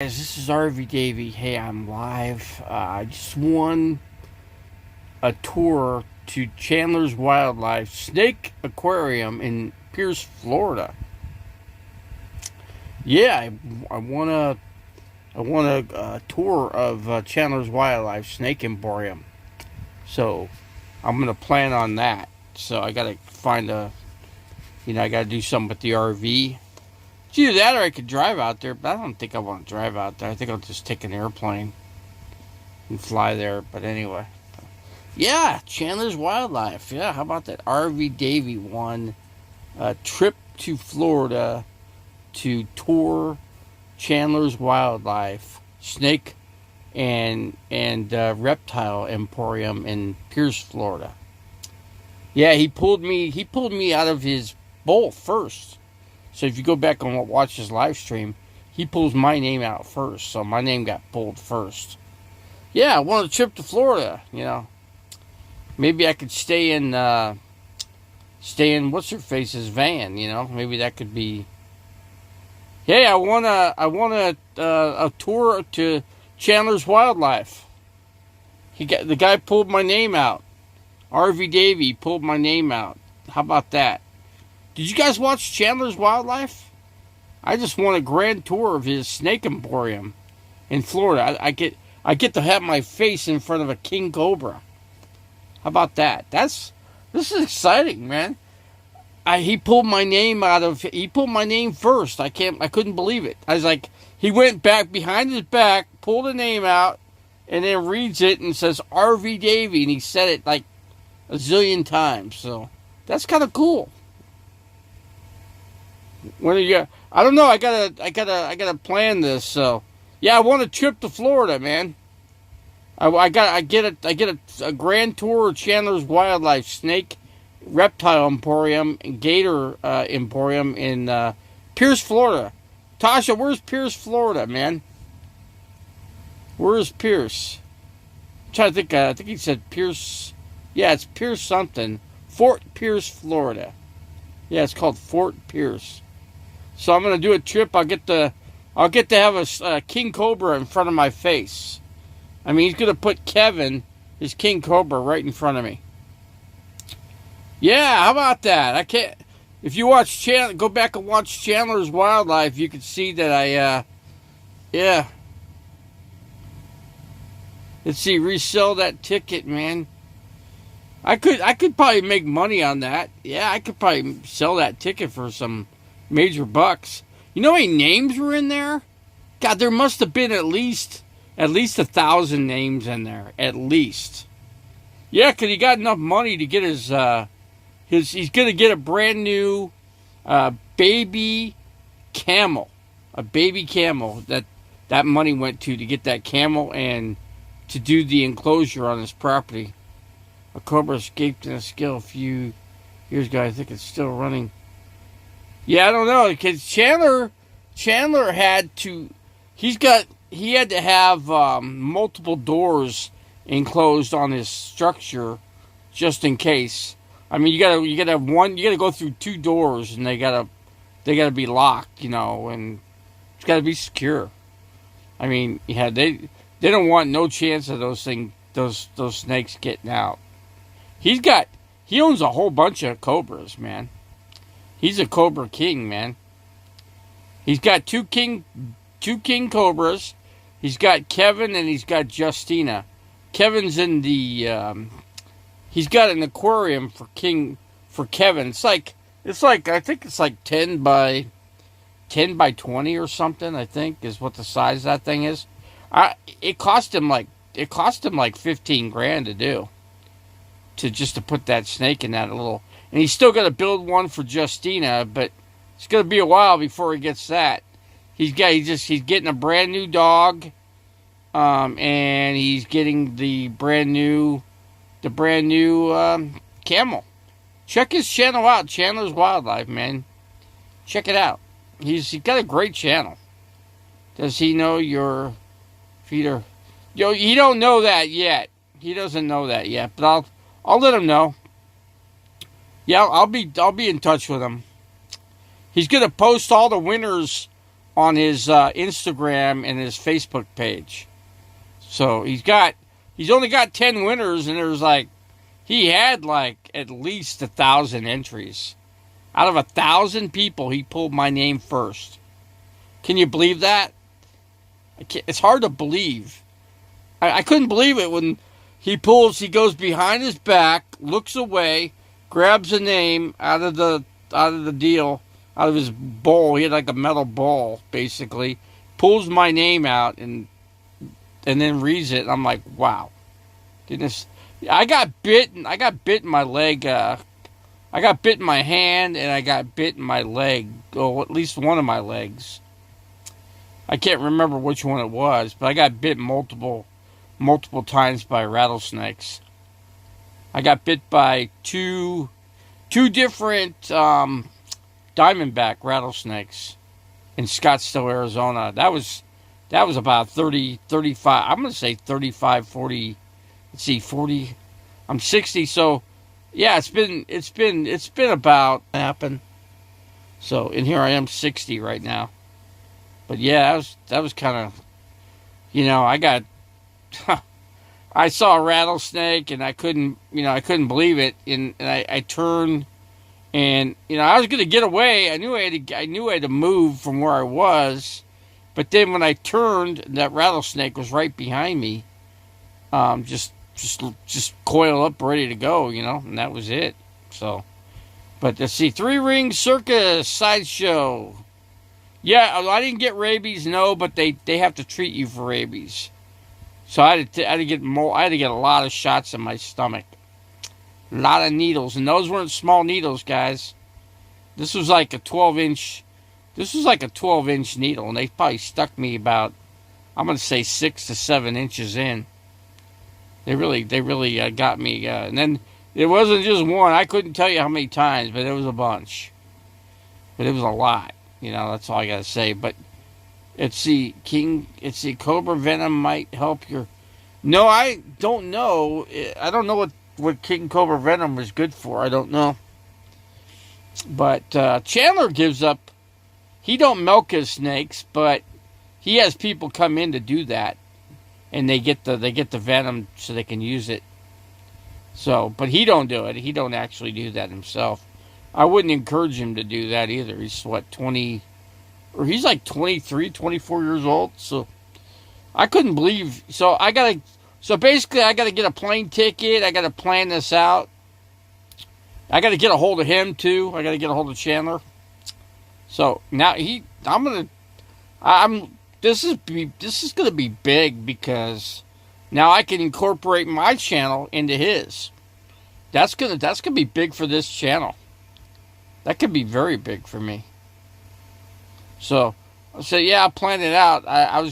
Guys, this is RV Davey. Hey, I'm live. I just won a tour to Chandler's Wildlife Snake Aquarium in Pierce, Florida. Yeah, I won a tour of Chandler's Wildlife Snake Emporium. So I'm gonna plan on that. So I gotta find I gotta do something with the RV. It's either that or I could drive out there, but I don't think I want to drive out there. I think I'll just take an airplane and fly there. But anyway, yeah, Chandler's Wildlife. Yeah, how about that? RV Davey won a trip to Florida to tour Chandler's Wildlife Snake and Reptile Emporium in Pierce, Florida. Yeah, he pulled me out of his bowl first. So if you go back and watch his live stream, he pulls my name out first. So my name got pulled first. Yeah, I want a trip to Florida. Maybe I could stay in what's her face's van. Maybe that could be. Hey, I want a tour to Chandler's Wildlife. The guy pulled my name out. RV Davey pulled my name out. How about that? Did you guys watch Chandler's Wildlife? I just won a grand tour of his snake emporium in Florida. I get to have my face in front of a king cobra. How about that? This is exciting, man. He pulled my name first. I couldn't believe it. I was like, he went back behind his back, pulled the name out, and then reads it and says RV Davey, and he said it like a zillion times. So that's kind of cool. When are you? I don't know. I gotta plan this. So, yeah, I want a trip to Florida, man. I get a grand tour of Chandler's Wildlife Snake Reptile Emporium and Gator Emporium in Pierce, Florida. Tasha, where's Pierce, Florida, man? Where's Pierce? I'm trying to think. I think he said Pierce. Yeah, it's Pierce something. Fort Pierce, Florida. Yeah, it's called Fort Pierce. So I'm gonna do a trip. I'll get to have a king cobra in front of my face. I mean, he's gonna put Kevin, his king cobra, right in front of me. Yeah, how about that? I can't. If you go back and watch Chandler's Wildlife, you can see that yeah. Let's see, resell that ticket, man. I could probably make money on that. Yeah, I could probably sell that ticket for some major bucks. You know how many names were in there? God, there must have been at least 1,000 names in there, at least. Yeah, because he got enough money to get he's gonna get a brand new baby camel, a baby camel that money went to get that camel and to do the enclosure on his property. A cobra escaped in a scale a few years ago. I think it's still running. Yeah, I don't know, because Chandler had to. He had to have multiple doors enclosed on his structure, just in case. I mean, you gotta have one. You gotta go through two doors, and they gotta be locked, and it's gotta be secure. I mean, yeah, they don't want no chance of those snakes getting out. He owns a whole bunch of cobras, man. He's a Cobra King, man. He's got two king cobras. He's got Kevin and he's got Justina. Kevin's in the. He's got an aquarium for Kevin. It's like I think it's like 10 by 20 or something. I think is what the size of that thing is. It cost him like $15,000 to do. To put that snake in that little. And he's still got to build one for Justina, but it's going to be a while before he gets that. He's getting a brand new dog, and he's getting the brand new camel. Check his channel out, Chandler's Wildlife, man. Check it out. He's got a great channel. Does he know your feet are? He don't know that yet. He doesn't know that yet, but I'll let him know. Yeah, I'll be in touch with him. He's gonna post all the winners on his Instagram and his Facebook page. So he's only got 10 winners, and there's like, he had like at least 1,000 entries. Out of 1,000 people, he pulled my name first. Can you believe that? It's hard to believe. I couldn't believe it when he goes behind his back, looks away, grabs a name out of the deal, out of his bowl. He had like a metal ball, basically. Pulls my name out and then reads it. And I'm like, wow. Goodness. I got bit in my leg. I got bit in my hand, and I got bit in my leg. Oh, at least one of my legs. I can't remember which one it was, but I got bit multiple times by rattlesnakes. I got bit by two different diamondback rattlesnakes in Scottsdale, Arizona. That was about 30, 35. I'm going to say 35, 40. Let's see, 40. I'm 60, so yeah, it's been about happen. So, and here I am 60 right now. But yeah, that was kind of, I saw a rattlesnake and I couldn't believe it. And I turned and, I was going to get away. I knew I had to move from where I was. But then when I turned, that rattlesnake was right behind me. Just coiled up, ready to go, and that was it. So, but let's see, 3 Ring Circus Sideshow. Yeah, I didn't get rabies, no, but they have to treat you for rabies. So I had to get a lot of shots in my stomach, a lot of needles, and those weren't small needles, guys. This was like a 12-inch. This was like a 12-inch needle, and they probably stuck me about, I'm gonna say 6 to 7 inches in. They really got me, and then it wasn't just one. I couldn't tell you how many times, but it was a bunch. But it was a lot. That's all I gotta say. But it's the Cobra Venom might help your. No, I don't know. I don't know what King Cobra Venom was good for. I don't know. But Chandler gives up. He don't milk his snakes, but he has people come in to do that, and they get the venom so they can use it. So, but he don't do it. He don't actually do that himself. I wouldn't encourage him to do that either. He's what, 20, or he's like 23, 24 years old. So I couldn't believe. So basically I got to get a plane ticket. I got to plan this out. I got to get a hold of him too. I got to get a hold of Chandler. So now this is going to be big because now I can incorporate my channel into his. That's going to be big for this channel. That could be very big for me. So yeah, I planned it out. I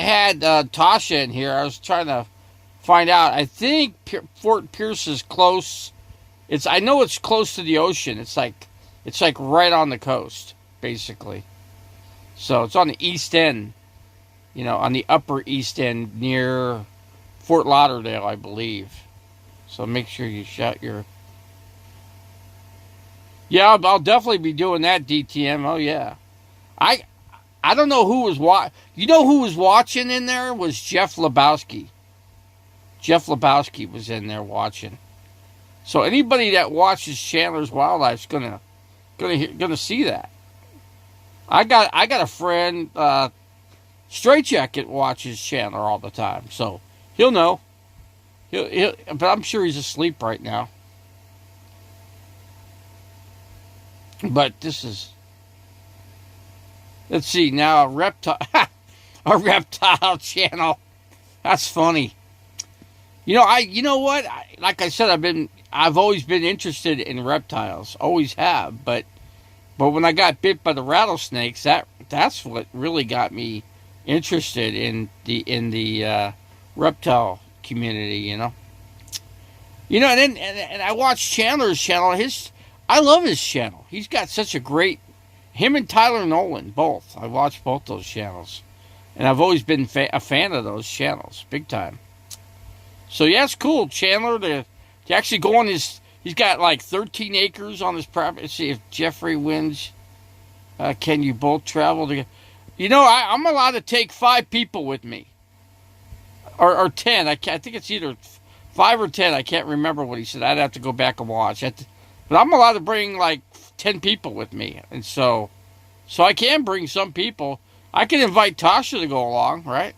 had Tasha in here. I was trying to find out. I think Fort Pierce is close. I know it's close to the ocean. It's like right on the coast, basically. So it's on the east end, on the upper east end near Fort Lauderdale, I believe. So make sure you shout your. Yeah, I'll definitely be doing that, DTM. Oh yeah, I don't know who was who was watching in there was Jeff Lebowski. Jeff Lebowski was in there watching. So anybody that watches Chandler's Wildlife's gonna see that. I got a friend, Straight Jacket watches Chandler all the time, so he'll know. But I'm sure he's asleep right now. But let's see, now a reptile channel. That's funny. You know what? Like I said, I've always been interested in reptiles. Always have, but when I got bit by the rattlesnakes, that's what really got me interested in the reptile community, and I watched Chandler's channel. I love his channel. He's got such a great. Him and Tyler Nolan both. I watched both those channels, and I've always been a fan of those channels, big time. So yeah, it's cool, Chandler to actually go on his. He's got like 13 acres on his property. Let's see if Jeffrey wins. Can you both travel together? You know, I'm allowed to take 5 people with me, or 10. I think it's either 5 or 10. I can't remember what he said. I'd have to go back and watch. But I'm allowed to bring like 10 people with me, and so I can bring some people. I can invite Tasha to go along, right?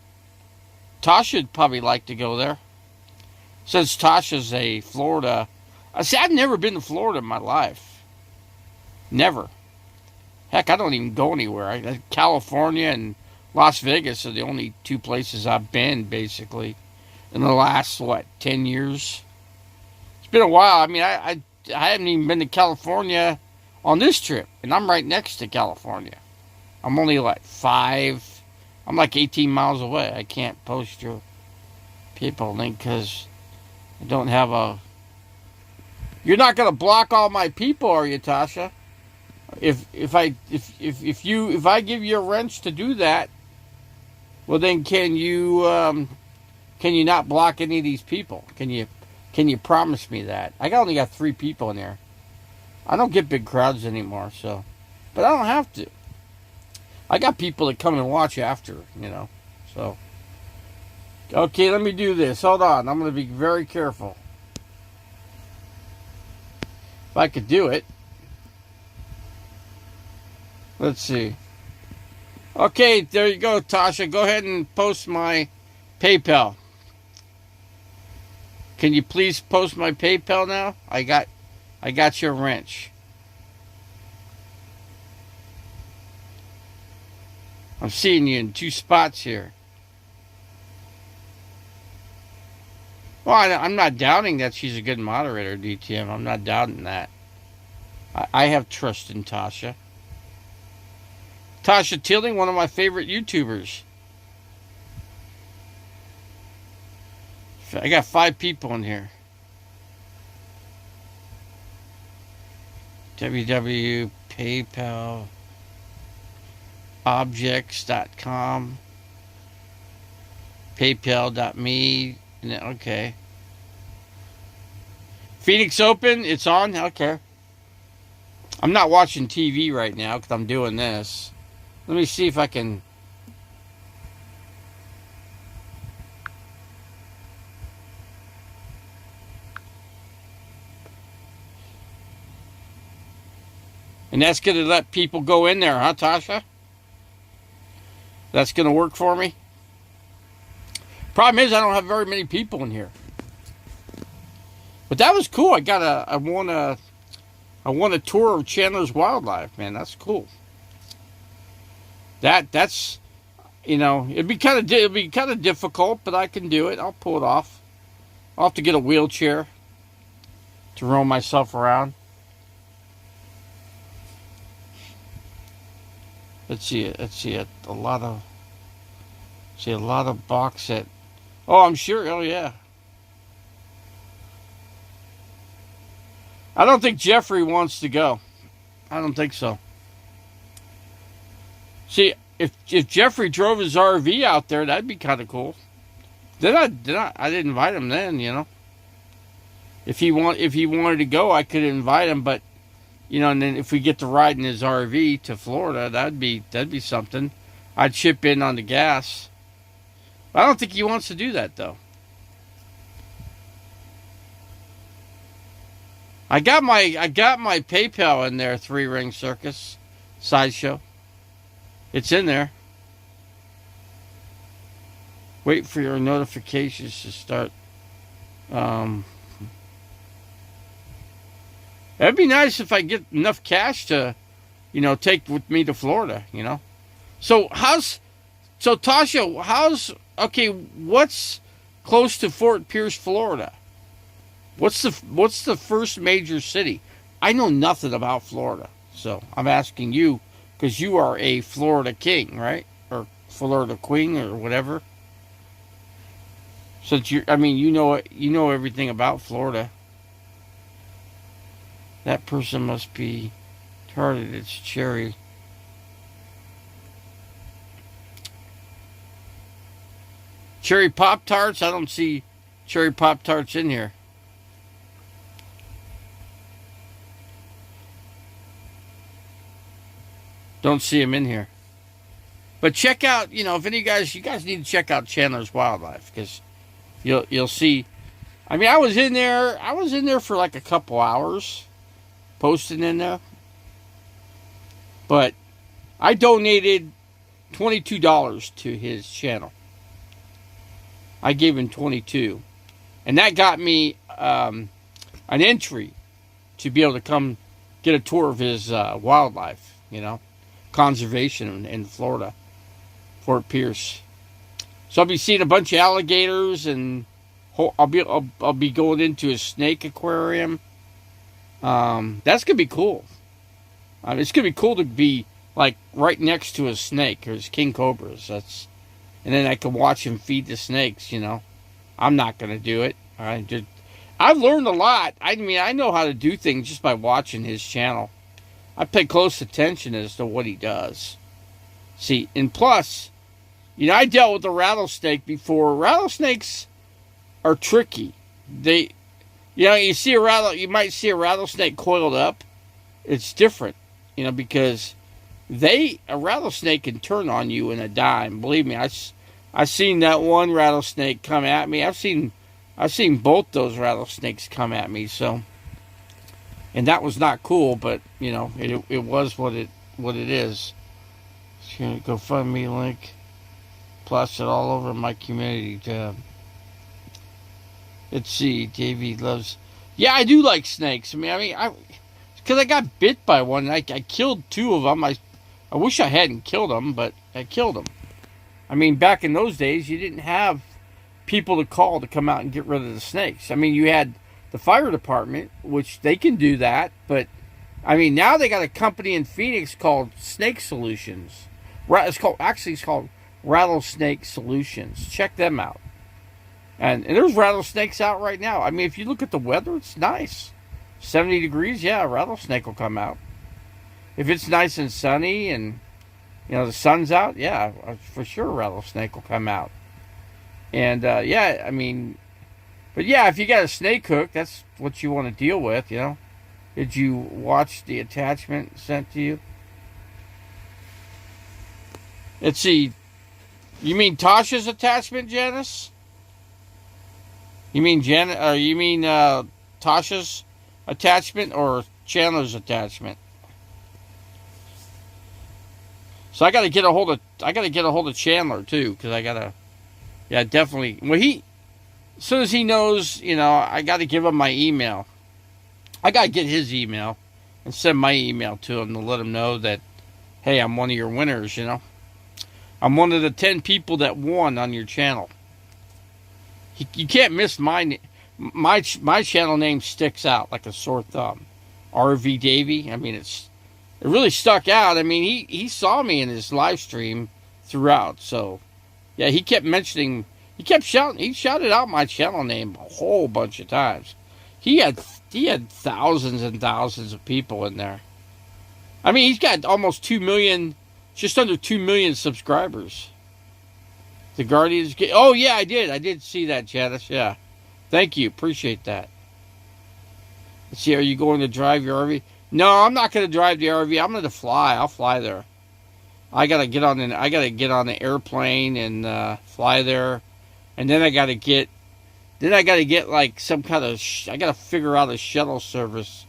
Tasha'd probably like to go there, since Tasha's a Florida. I see. I've never been to Florida in my life. Never. Heck, I don't even go anywhere. California and Las Vegas are the only 2 places I've been, basically, in the last, 10 years? It's been a while. I mean, I haven't even been to California on this trip, and I'm right next to California. I'm only, I'm like 18 miles away. I can't post your PayPal link because I don't have a... You're not going to block all my people, are you, Tasha? If I give you a wrench to do that, well then can you not block any of these people? Can you promise me that? I only got 3 people in there. I don't get big crowds anymore, so, but I don't have to. I got people that come and watch after, So, okay, let me do this. Hold on, I'm going to be very careful. If I could do it. Let's see. Okay, there you go, Tasha. Go ahead and post my PayPal. Can you please post my PayPal now? I got your wrench. I'm seeing you in 2 spots here. Well, I'm not doubting that she's a good moderator, DTM. I'm not doubting that. I have trust in Tasha. Tasha Tilling, one of my favorite YouTubers. I got 5 people in here. www.paypalobjects.com paypal.me. Okay. Phoenix Open, it's on? Okay. I'm not watching TV right now because I'm doing this. Let me see if I can... And that's going to let people go in there, huh, Tasha? That's going to work for me? Problem is, I don't have very many people in here. But that was cool. I won a tour of Chandler's Wildlife, man. That's cool. That's it'd be kind of difficult, but I can do it. I'll pull it off. I'll have to get a wheelchair to roll myself around. Let's see a lot of box set. Oh, I'm sure. Oh yeah. I don't think Jeffrey wants to go. I don't think so. See, if Jeffrey drove his RV out there, that'd be kind of cool. I didn't invite him then, If he wanted to go, I could invite him, but and then if we get to ride in his RV to Florida, that'd be something. I'd chip in on the gas. I don't think he wants to do that though. I got my PayPal in there, 3 Ring Circus Sideshow. It's in there. Wait for your notifications to start. It'd be nice if I get enough cash to, take with me to Florida, So Tasha, what's close to Fort Pierce, Florida? What's the first major city? I know nothing about Florida, so I'm asking you because you are a Florida king, right? Or Florida queen or whatever. Since you know everything about Florida. That person must be retarded. It's Cherry. Cherry Pop-Tarts? I don't see Cherry Pop-Tarts in here. Don't see him in here. But check out, if any guys, you guys need to check out Chandler's Wildlife, because you'll see. I mean, I was in there for like a couple hours, posting in there. But I donated $22 to his channel. I gave him 22, and that got me an entry to be able to come get a tour of his wildlife, conservation in Florida, Fort Pierce. So I'll be seeing a bunch of alligators, and I'll be going into a snake aquarium. That's gonna be cool. It's gonna be cool to be like right next to a snake. There's king cobras. And then I can watch him feed the snakes. I'm not gonna do it. I've learned a lot. I mean, I know how to do things just by watching his channel. I pay close attention as to what he does. See, and plus, I dealt with a rattlesnake before. Rattlesnakes are tricky. You might see a rattlesnake coiled up. It's different, because a rattlesnake can turn on you in a dime. Believe me, I've seen that one rattlesnake come at me. I've seen both those rattlesnakes come at me. So, and that was not cool, but it was what it is. Just gonna go find me a link, plus it all over my community tab. Let's see, Davey loves. Yeah, I do like snakes. Because I got bit by one, and I killed two of them. I wish I hadn't killed them, but I killed them. Back in those days, you didn't have people to call to come out and get rid of the snakes. You had the fire department, which they can do that, but now they got a company in Phoenix called Snake Solutions. It's called Rattlesnake Solutions. Check them out. And there's rattlesnakes out right now. If you look at the weather, it's nice. 70 degrees, yeah, a rattlesnake will come out. If it's nice and sunny and, the sun's out, yeah, for sure a rattlesnake will come out. And, but yeah, if you got a snake hook, that's what you want to deal with, Did you watch the attachment sent to you? Let's see. You mean Tasha's attachment, Janice? You mean Tasha's attachment or Chandler's attachment? So I got to get a hold of Chandler too, because definitely. Well, as soon as he knows, I got to give him my email. I got to get his email and send my email to him to let him know that, hey, I'm one of your winners. I'm one of the 10 people that won on your channel. You can't miss my channel name sticks out like a sore thumb. RV Davey. It really stuck out. He saw me in his live stream throughout. So, yeah, he kept mentioning, he shouted out my channel name a whole bunch of times. He had thousands and thousands of people in there. He's got almost 2 million, just under 2 million subscribers. The Guardians. Oh, yeah, I did see that, Janice. Yeah. Thank you. Appreciate that. Let's see, are you going to drive your RV? No, I'm not going to drive the RV. I'm going to fly. I'll fly there. I got to get on the airplane and fly there. And then I got to get like some kind of, I got to figure out a shuttle service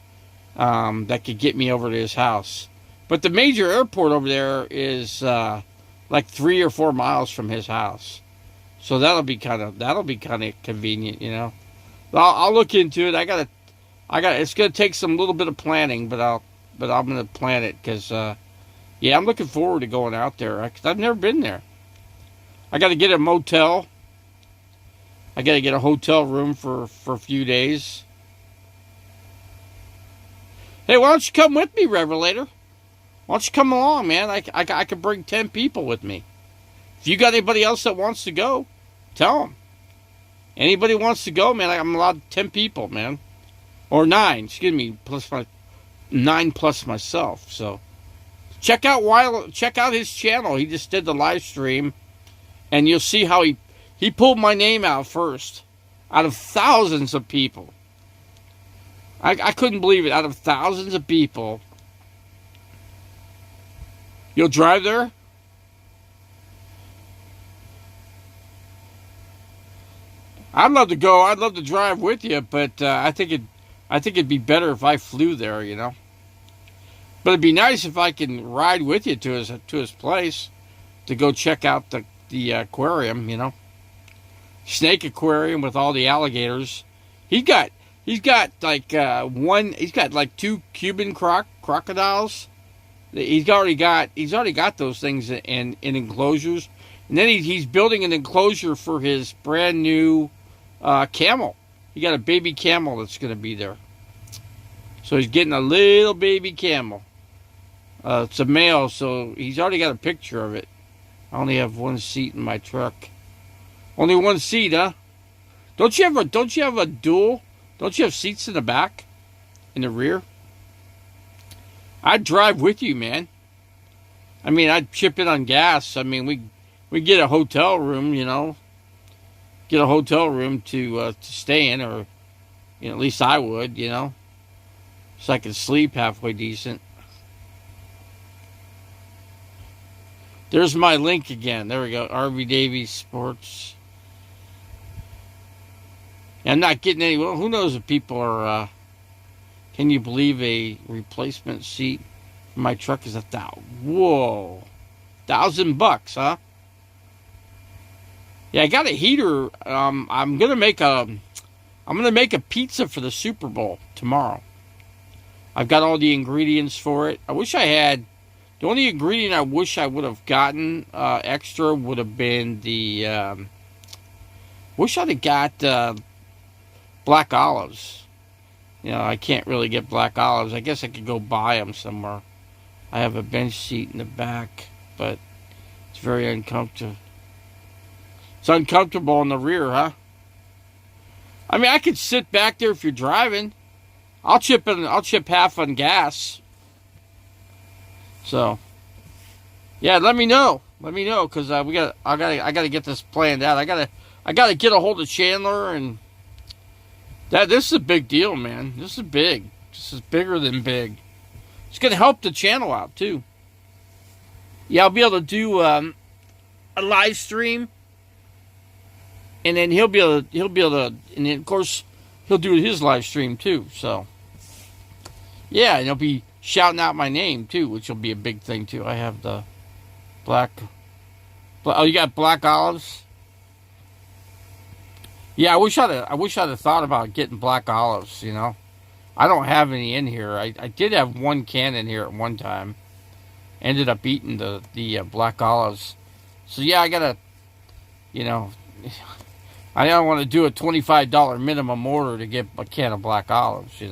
that could get me over to his house. But the major airport over there is like 3 or 4 miles from his house, so that'll be kind of convenient, I'll look into it. It's gonna take some little bit of planning, but I'm gonna plan it because I'm looking forward to going out there because I've never been there. I got to get a motel. I got to get a hotel room for a few days. Hey, why don't you come with me, Revelator? Why don't you come along, man? I could bring 10 people with me. If you got anybody else that wants to go, tell them. Anybody wants to go, man, I'm allowed 10 people, man. Or 9, excuse me, 9 plus myself. So check out his channel. He just did the live stream, and you'll see how he pulled my name out first out of thousands of people. I couldn't believe it. Out of thousands of people, You'll drive there? I'd love to go. I'd love to drive with you, but I think it'd be better if I flew there. But it'd be nice if I can ride with you to his place to go check out the aquarium. Snake aquarium with all the alligators. He's got like he's got like two Cuban crocodiles. He's already got those things in enclosures, and then he's building an enclosure for his brand new camel. He got a baby camel that's going to be there. So he's getting a little baby camel. It's a male, so he's already got a picture of it. I only have one seat in my truck. Only one seat, huh? Don't you have a dual? Don't you have seats in the back? In the rear? I'd drive with you, man. I mean, I'd chip in on gas. I mean, we get a hotel room, Get a hotel room to stay in, or at least I would, so I could sleep halfway decent. There's my link again. There we go. RV Davies Sports. I'm not getting any. Well, who knows if people are. Can you believe a replacement seat for my truck is $1,000? Whoa, $1,000, huh? Yeah, I got a heater. I'm gonna make a pizza for the Super Bowl tomorrow. I've got all the ingredients for it. I wish I had. The only ingredient I wish I would have gotten extra would have been the. Wish I'd have got black olives. I can't really get black olives. I guess I could go buy them somewhere. I have a bench seat in the back, but it's very uncomfortable. It's uncomfortable in the rear, huh? I mean, I could sit back there if you're driving. I'll chip half on gas. So, yeah, let me know. Let me know, because I gotta get this planned out. I gotta get a hold of Chandler, and this is a big deal, man. This is big. This is bigger than big. It's gonna help the channel out too. Yeah, I'll be able to do a live stream, and then he'll be able to, and then of course he'll do his live stream too. So, yeah, and he'll be shouting out my name too, which will be a big thing too. I have the oh, you got black olives? Yeah, I wish I'd have thought about getting black olives. I don't have any in here. I did have one can in here at one time. Ended up eating the black olives. So yeah, I gotta, I don't want to do a $25 minimum order to get a can of black olives.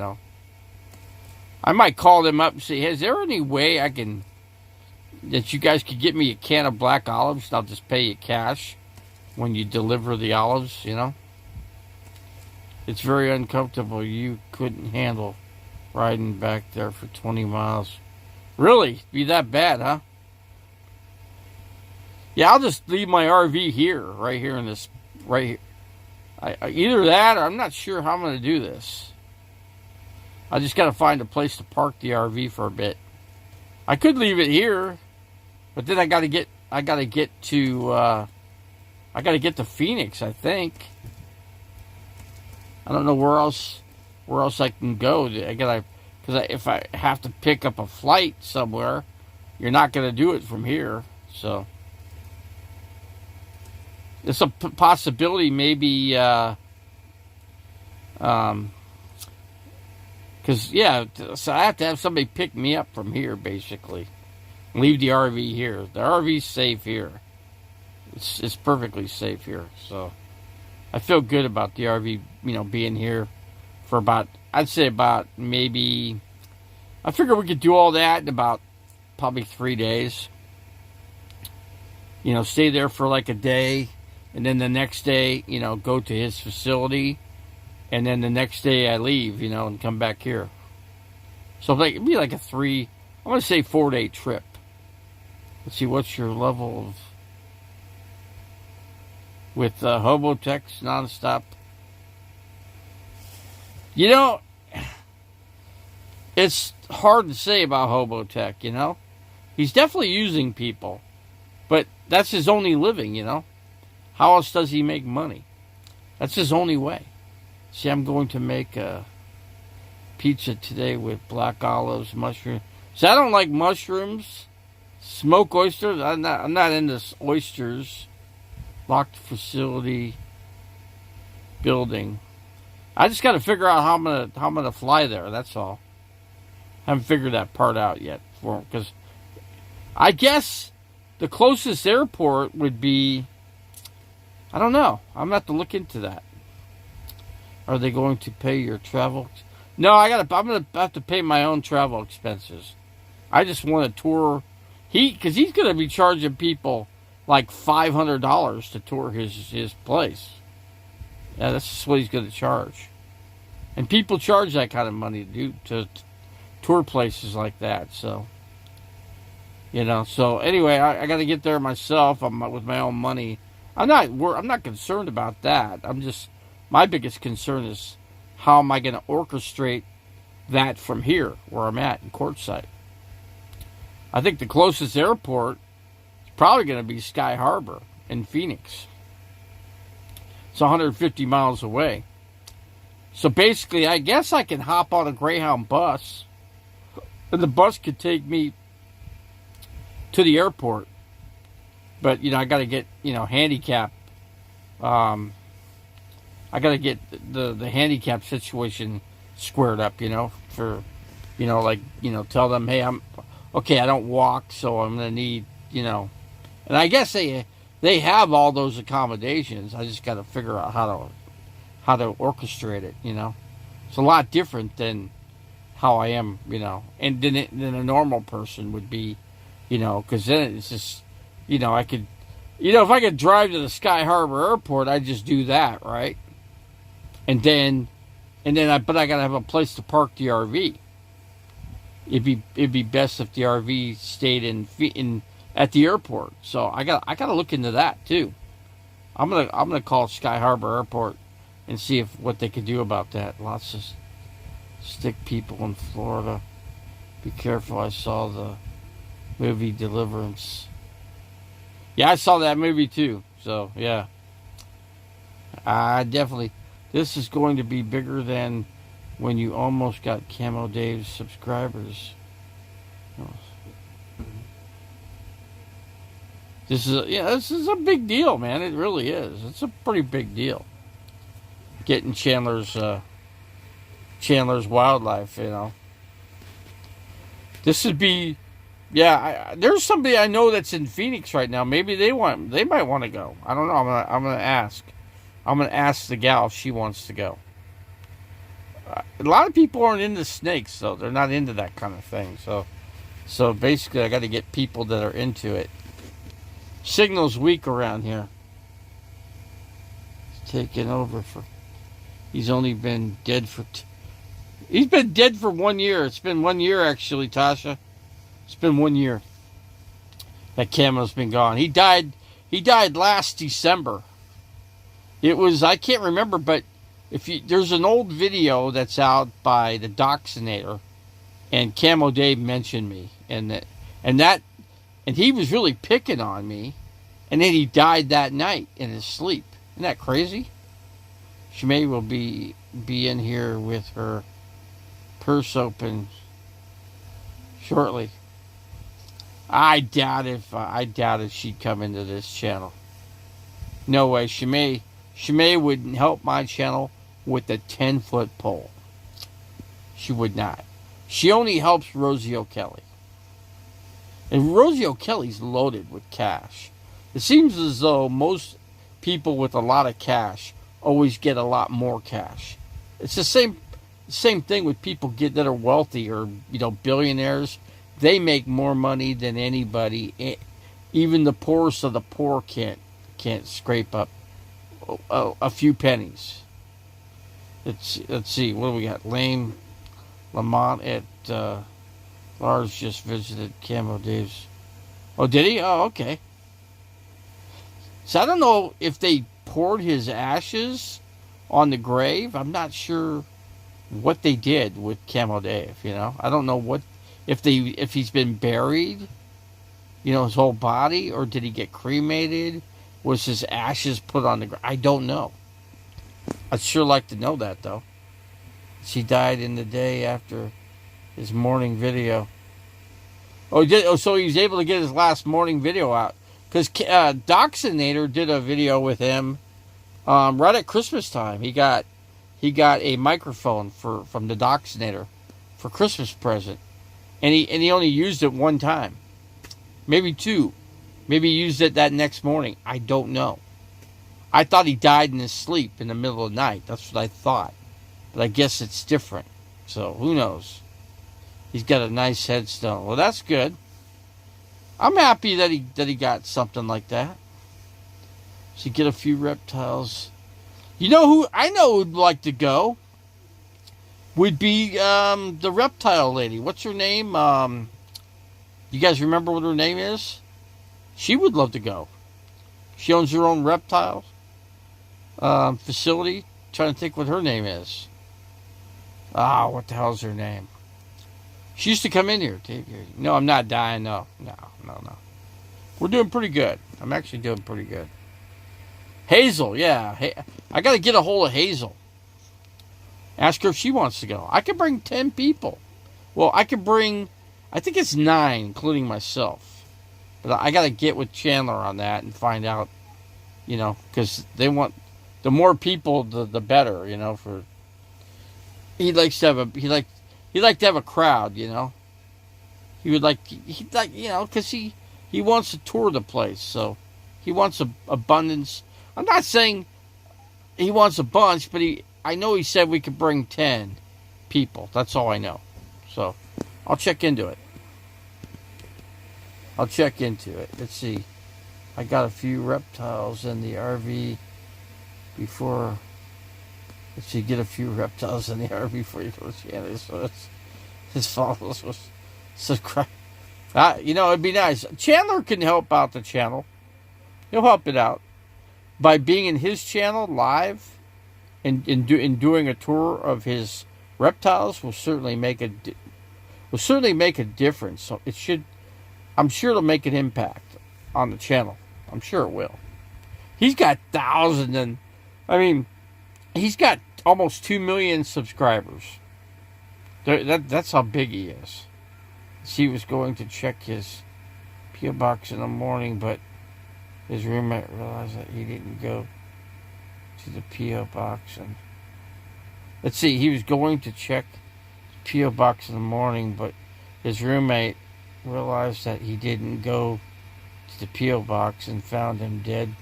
I might call them up and say, hey, is there any way that you guys could get me a can of black olives and I'll just pay you cash when you deliver the olives, It's very uncomfortable. You couldn't handle riding back there for 20 miles. Really? Be that bad, huh? Yeah, I'll just leave my RV here, right here in this, right here. Either that or I'm not sure how I'm going to do this. I just got to find a place to park the RV for a bit. I could leave it here, but then I got to get to Phoenix, I think. I don't know where else I can go. Because if I have to pick up a flight somewhere, you're not going to do it from here. So it's a possibility, maybe. Because so I have to have somebody pick me up from here, basically. Leave the RV here. The RV's safe here. It's perfectly safe here. So I feel good about the RV, being here for I'd say about maybe, I figure we could do all that in about probably 3 days. Stay there for like a day, and then the next day, go to his facility, and then the next day I leave, and come back here. So it'd be like I want to say 4-day trip. Let's see, what's your level of, with Hobotech nonstop? It's hard to say about Hobotech, He's definitely using people, but that's his only living, you know. How else does he make money? That's his only way. See, I'm going to make a pizza today with black olives, mushrooms. See, I don't like mushrooms. Smoked oysters. I'm not into oysters. Locked facility building. I just got to figure out how I'm gonna fly there. That's all. Haven't figured that part out yet for because I guess the closest airport would be. I don't know. I'm gonna have to look into that. Are they going to pay your travel? No, I'm gonna have to pay my own travel expenses. I just want a tour. Because he's gonna be charging people like $500 to tour his place. Yeah, that's just what he's gonna charge. And people charge that kind of money to tour places like that. So, you know. So anyway, I got to get there myself. With my own money. I'm not concerned about that. My biggest concern is how am I going to orchestrate that from here, where I'm at in Quartzsite. I think the closest airport is probably going to be Sky Harbor in Phoenix. It's 150 miles away. So basically, I guess I can hop on a Greyhound bus, and the bus could take me to the airport. But, you know, I got to get, handicap. I got to get the handicap situation squared up, for, tell them, hey, I don't walk, so I'm going to need, and I guess they have all those accommodations. I just got to figure out how to orchestrate it, It's a lot different than how I am, and than a normal person would be, because then it's just, I could, if I could drive to the Sky Harbor Airport, I'd just do that, right? But I gotta have a place to park the RV. It'd be best if the RV stayed at the airport. So I gotta look into that too. I'm gonna call Sky Harbor Airport and see what they could do about that. Lots of stick people in Florida. Be careful. I saw the movie Deliverance. Yeah, I saw that movie too. So yeah, I definitely. This is going to be bigger than when you almost got Camo Dave's subscribers. This is a big deal, man. It really is. It's a pretty big deal. Getting Chandler's wildlife, This would be, there's somebody I know that's in Phoenix right now. Maybe they might want to go. I don't know. I'm gonna ask. I'm going to ask the gal if she wants to go. A lot of people aren't into snakes, though. They're not into that kind of thing. So basically, I got to get people that are into it. Signal's weak around here. He's taken over for... He's only been dead for... He's been dead for 1 year. It's been 1 year, actually, Tasha. It's been 1 year that Camo's been gone. He died last December. It was, I can't remember, but there's an old video that's out by the Doxinator, and Camo Dave mentioned me, and he was really picking on me, and then he died that night in his sleep. Isn't that crazy? Shimei will be in here with her purse open shortly. I doubt if she'd come into this channel. No way, Shimei wouldn't help my channel with a 10-foot pole. She would not. She only helps Rosie O'Kelly. And Rosie O'Kelly's loaded with cash. It seems as though most people with a lot of cash always get a lot more cash. It's the same thing with people that are wealthy or billionaires. They make more money than anybody. Even the poorest of the poor can't scrape up a few pennies. Let's see. What do we got? Lamont at Lars just visited Camo Dave's. Oh, did he? Oh, okay. So I don't know if they poured his ashes on the grave. I'm not sure what they did with Camo Dave. I don't know if he's been buried You know, his whole body, or did he get cremated? Was his ashes put on the ground? I don't know. I'd sure like to know that, though. She died in the day after his morning video. Oh, so he was able to get his last morning video out. Because Doxinator did a video with him right at Christmas time. He got a microphone from the Doxinator for Christmas present. And he only used it one time. Maybe two. Maybe he used it that next morning. I don't know. I thought he died in his sleep in the middle of the night. That's what I thought. But I guess it's different. So, who knows? He's got a nice headstone. Well, that's good. I'm happy that he got something like that. So get a few reptiles. You know who I know who'd like to go? Would be the reptile lady. What's her name? You guys remember what her name is? She would love to go. She owns her own reptile facility. Trying to think what her name is. What the hell's her name? She used to come in here. No, I'm not dying. No. We're doing pretty good. I'm actually doing pretty good. Hazel, yeah. Hey, I got to get a hold of Hazel. Ask her if she wants to go. I could bring 10 people. Well, I could bring, I think it's 9, including myself. But I got to get with Chandler on that and find out, because they want, the more people, the better, for, he likes to have he'd like to have a crowd, He would because he wants to tour the place, so he wants abundance. I'm not saying he wants a bunch, but I know he said we could bring 10 people. That's all I know. So I'll check into it. Let's see. I got a few reptiles in the RV before. Let's see, get a few reptiles in the RV before you go to Canada. So his followers was subscribe. It'd be nice. Chandler can help out the channel. He'll help it out by being in his channel live and doing a tour of his reptiles. Will certainly make a difference. So I'm sure it'll make an impact on the channel. I'm sure it will. He's got thousands, and he's got almost 2 million subscribers. That's how big he is. He was going to check his P.O. box in the morning, but his roommate realized that he didn't go to the P.O. box. And let's see, he was going to check the P.O. box in the morning, but his roommate realized that he didn't go to the P.O. box and found him dead.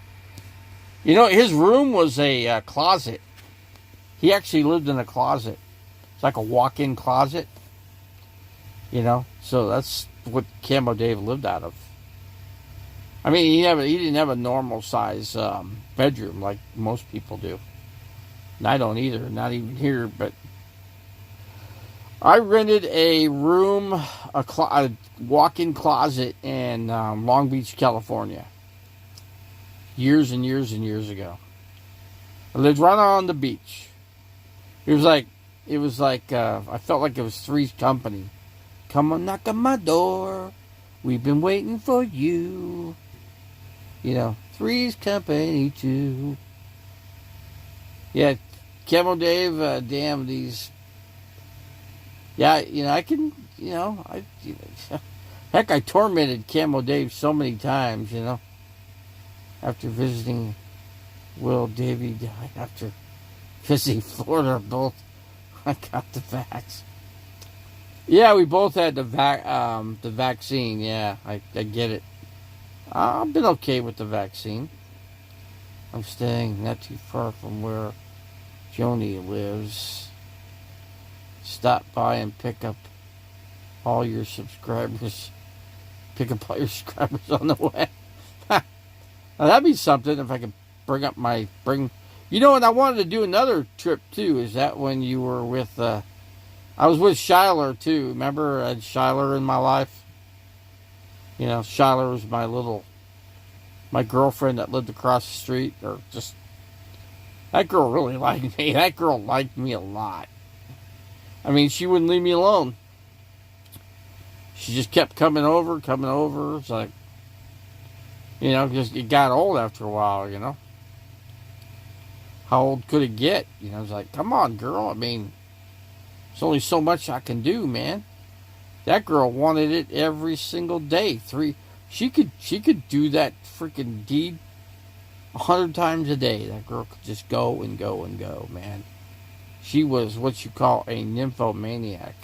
His room was a closet. He actually lived in a closet. It's like a walk-in closet. So that's what Camo Dave lived out of. He didn't have a normal size bedroom like most people do. And I don't either, not even here. But I rented a room, a walk-in closet in Long Beach, California. Years and years and years ago. I lived right on the beach. It was like I felt like it was Three's Company. Come on, knock on my door. We've been waiting for you. Three's Company too. Yeah, Camo Dave, damn these. Yeah, I can, heck, I tormented Camo Dave so many times, after visiting Will Davey died after visiting Florida. Both, I got the vax. Yeah, we both had the vaccine. Yeah, I get it. I've been okay with the vaccine. I'm staying not too far from where Joni lives. Stop by and pick up all your subscribers. Pick up all your subscribers on the way. Now that'd be something if I could bring. And I wanted to do another trip too. Is that when you were with? I was with Shyler too. Remember, I had Shyler in my life. Shyler was my girlfriend that lived across the street. Or just that girl really liked me. That girl liked me a lot. She wouldn't leave me alone. She just kept coming over. It's like, You know, because it got old after a while, you know. How old could it get? You know, it's like, come on, girl. I mean, there's only so much I can do, man. That girl wanted it every single day. She could do that freaking deed 100 times a day. That girl could just go and go and go, man. She was what you call a nymphomaniac.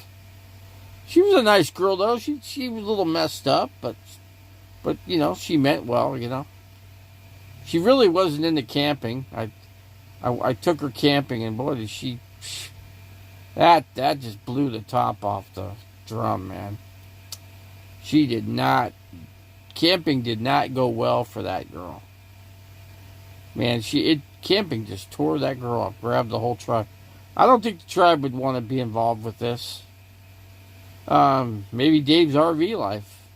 She was a nice girl though. She was a little messed up, but you know, she meant well, you know. She really wasn't into camping. I took her camping, and boy, did she that just blew the top off the drum, man. She did not camping did not go well for that girl. Man, camping just tore that girl up, grabbed the whole tribe. I don't think the tribe would want to be involved with this. Maybe Dave's RV life.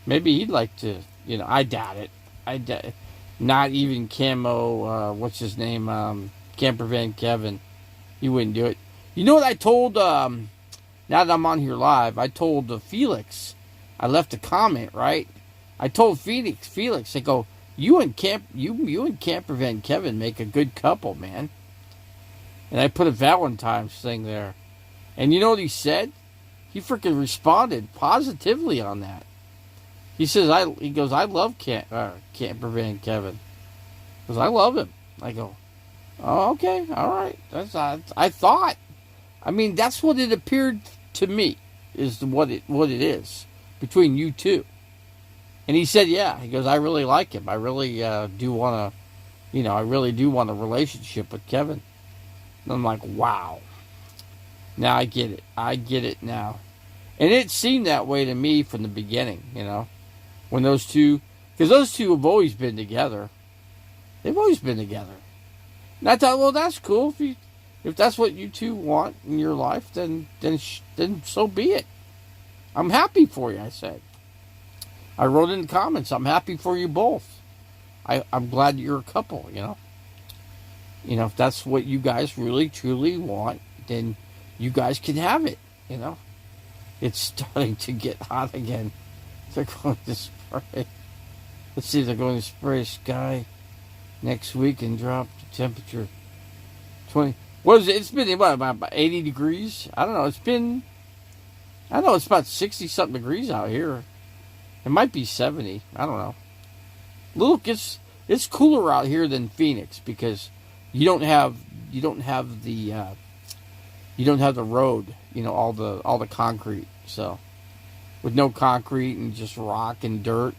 Maybe he'd like to, you know, I doubt it. Not even Camo, what's his name? Camper Van Kevin. He wouldn't do it. You know what I told, now that I'm on here live, I told Felix, I left a comment, right? I told Felix, I go, you and Camper Van Kevin make a good couple, man. And I put a Valentine's thing there. And you know what he said? He freaking responded positively on that. He says, he goes, I love Camper Van Kevin. He goes, I love him. I go, oh, okay, all right. I thought. I mean, that's what it appeared to me, is what it is between you two. And he said, yeah. He goes, I really like him. I really do want to, I really do want a relationship with Kevin. And I'm like, wow. Now I get it. I get it now. And it seemed that way to me from the beginning, you know. When those two, because those two have always been together. They've always been together. And I thought, well, that's cool. If that's what you two want in your life, then so be it. I'm happy for you, I said. I wrote in the comments, I'm happy for you both. I'm glad you're a couple, you know. You know, if that's what you guys really, truly want, then you guys can have it, you know. It's starting to get hot again. They're going to spray. Let's see, they're going to spray sky next week and drop the temperature 20. What is it? It's been about 80 degrees? I don't know. It's about 60 something degrees out here. It might be 70. I don't know. Look, it's cooler out here than Phoenix because you don't have the road, you know, all the concrete. So with no concrete and just rock and dirt,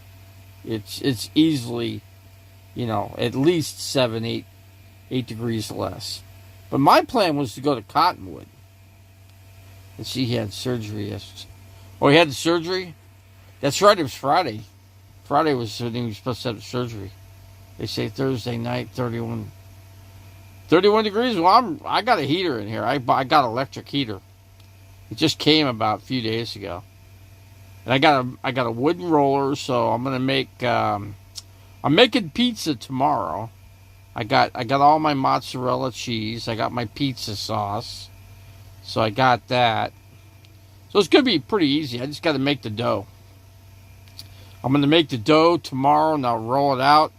it's easily, you know, at least 8 degrees less. But my plan was to go to Cottonwood. And see, he had surgery yesterday. Oh, he had the surgery? That's right, it was Friday. Friday was when he was supposed to have the surgery. They say Thursday night, 31 degrees. Well, I got a heater in here. I got an electric heater. It just came about a few days ago. And I got a wooden roller, so I'm gonna make. I'm making pizza tomorrow. I got all my mozzarella cheese. I got my pizza sauce. So I got that. So it's gonna be pretty easy. I just got to make the dough. I'm gonna make the dough tomorrow, and I'll roll it out.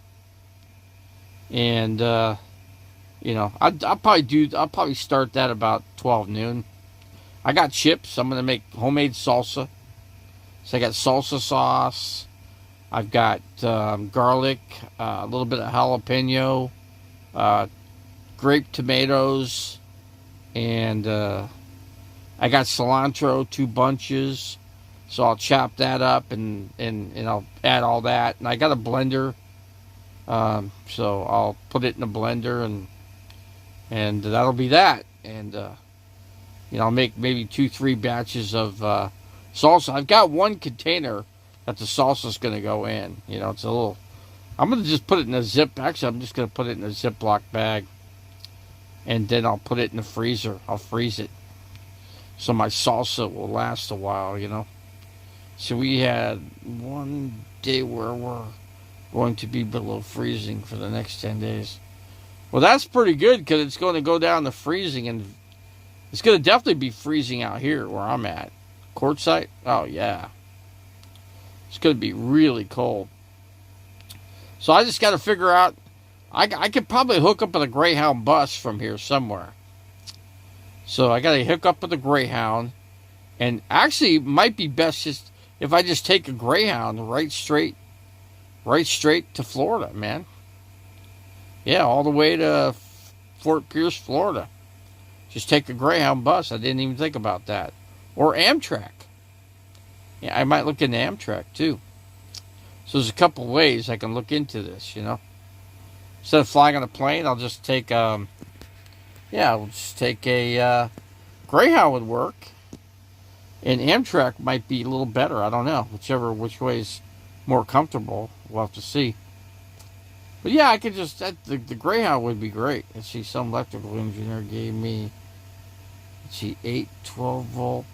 And you know, I'll probably start that about 12 noon. I got chips. I'm gonna make homemade salsa. So I got salsa sauce. I've got garlic, a little bit of jalapeno, grape tomatoes, and I got cilantro, 2 bunches. So I'll chop that up and I'll add all that. And I got a blender, so I'll put it in a blender and that'll be that. And you know, I'll make maybe 2-3 batches of salsa. I've got one container that the salsa's going to go in. You know, it's a little. I'm going to just put it in a zip. Actually, I'm just going to put it in a Ziploc bag, and then I'll put it in the freezer. I'll freeze it so my salsa will last a while. You know. So we had one day where we're going to be below freezing for the next 10 days. Well, that's pretty good because it's going to go down to freezing, and it's going to definitely be freezing out here where I'm at. Quartzsite? Oh, yeah. It's going to be really cold. So I just got to figure out. I could probably hook up with a Greyhound bus from here somewhere. So I got to hook up with a Greyhound, and actually, it might be best just if I just take a Greyhound right straight to Florida, man. Yeah, all the way to Fort Pierce, Florida. Just take a Greyhound bus. I didn't even think about that. Or Amtrak. Yeah, I might look into Amtrak too. So there's a couple ways I can look into this, you know. Instead of flying on a plane, I'll just take I'll just take a Greyhound would work. And Amtrak might be a little better. I don't know. Which way is more comfortable. We'll have to see. But yeah, I could just the Greyhound would be great. Let's see, some electrical engineer gave me 8 12-volt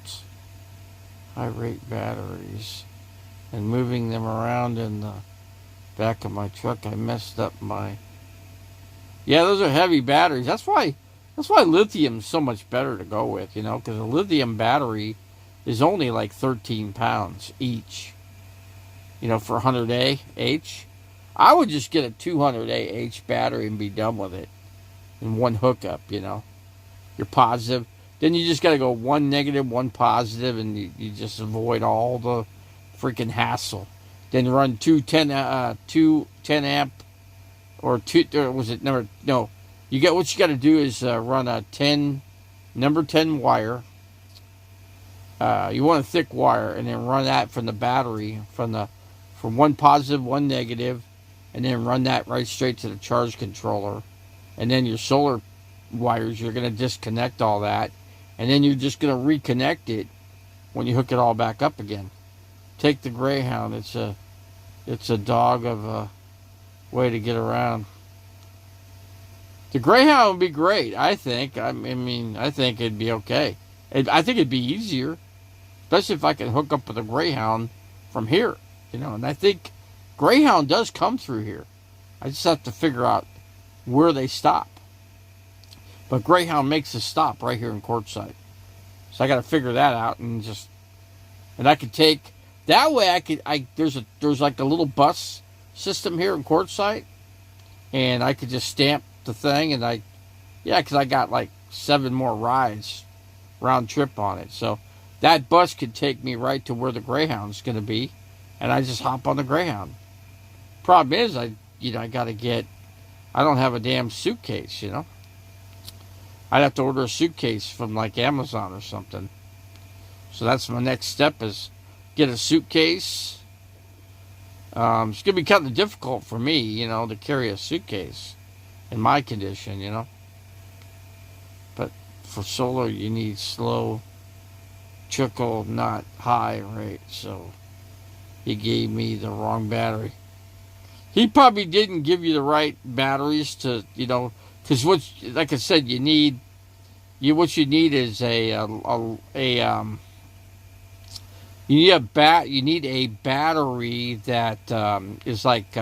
high rate batteries, and moving them around in the back of my truck, I messed up my. Yeah, those are heavy batteries. That's why lithium's so much better to go with, you know, because a lithium battery is only like 13 pounds each. You know, for 100 Ah. I would just get a 200 Ah battery and be done with it in one hookup, you know. You're positive. Then you just got to go one negative, one positive, and you just avoid all the freaking hassle. Then run two 10 amp, or two, or was it number, no. What you got to do is run a number 10 wire. You want a thick wire, and then run that from the battery, from one positive, one negative, and then run that right straight to the charge controller. And then your solar wires, you're going to disconnect all that, and then you're just going to reconnect it when you hook it all back up again. Take the Greyhound. It's a dog of a way to get around. The Greyhound would be great, I think. I mean, I think it'd be okay. I think it'd be easier, especially if I can hook up with a Greyhound from here, you know. And I think Greyhound does come through here. I just have to figure out where they stop. But Greyhound makes a stop right here in Quartzsite. So I got to figure that out, and I could take that way. There's like a little bus system here in Quartzsite, and I could just stamp the thing, and because I got like 7 more rides round trip on it. So that bus could take me right to where the Greyhound's going to be, and I just hop on the Greyhound. Problem is, I don't have a damn suitcase, you know. I'd have to order a suitcase from like Amazon or something. So that's my next step, is get a suitcase. It's going to be kind of difficult for me, you know, to carry a suitcase in my condition, you know. But for solar, you need slow trickle, not high rate. So he gave me the wrong battery. He probably didn't give you the right batteries to, you know, because like I said, what you need is you need a battery that is like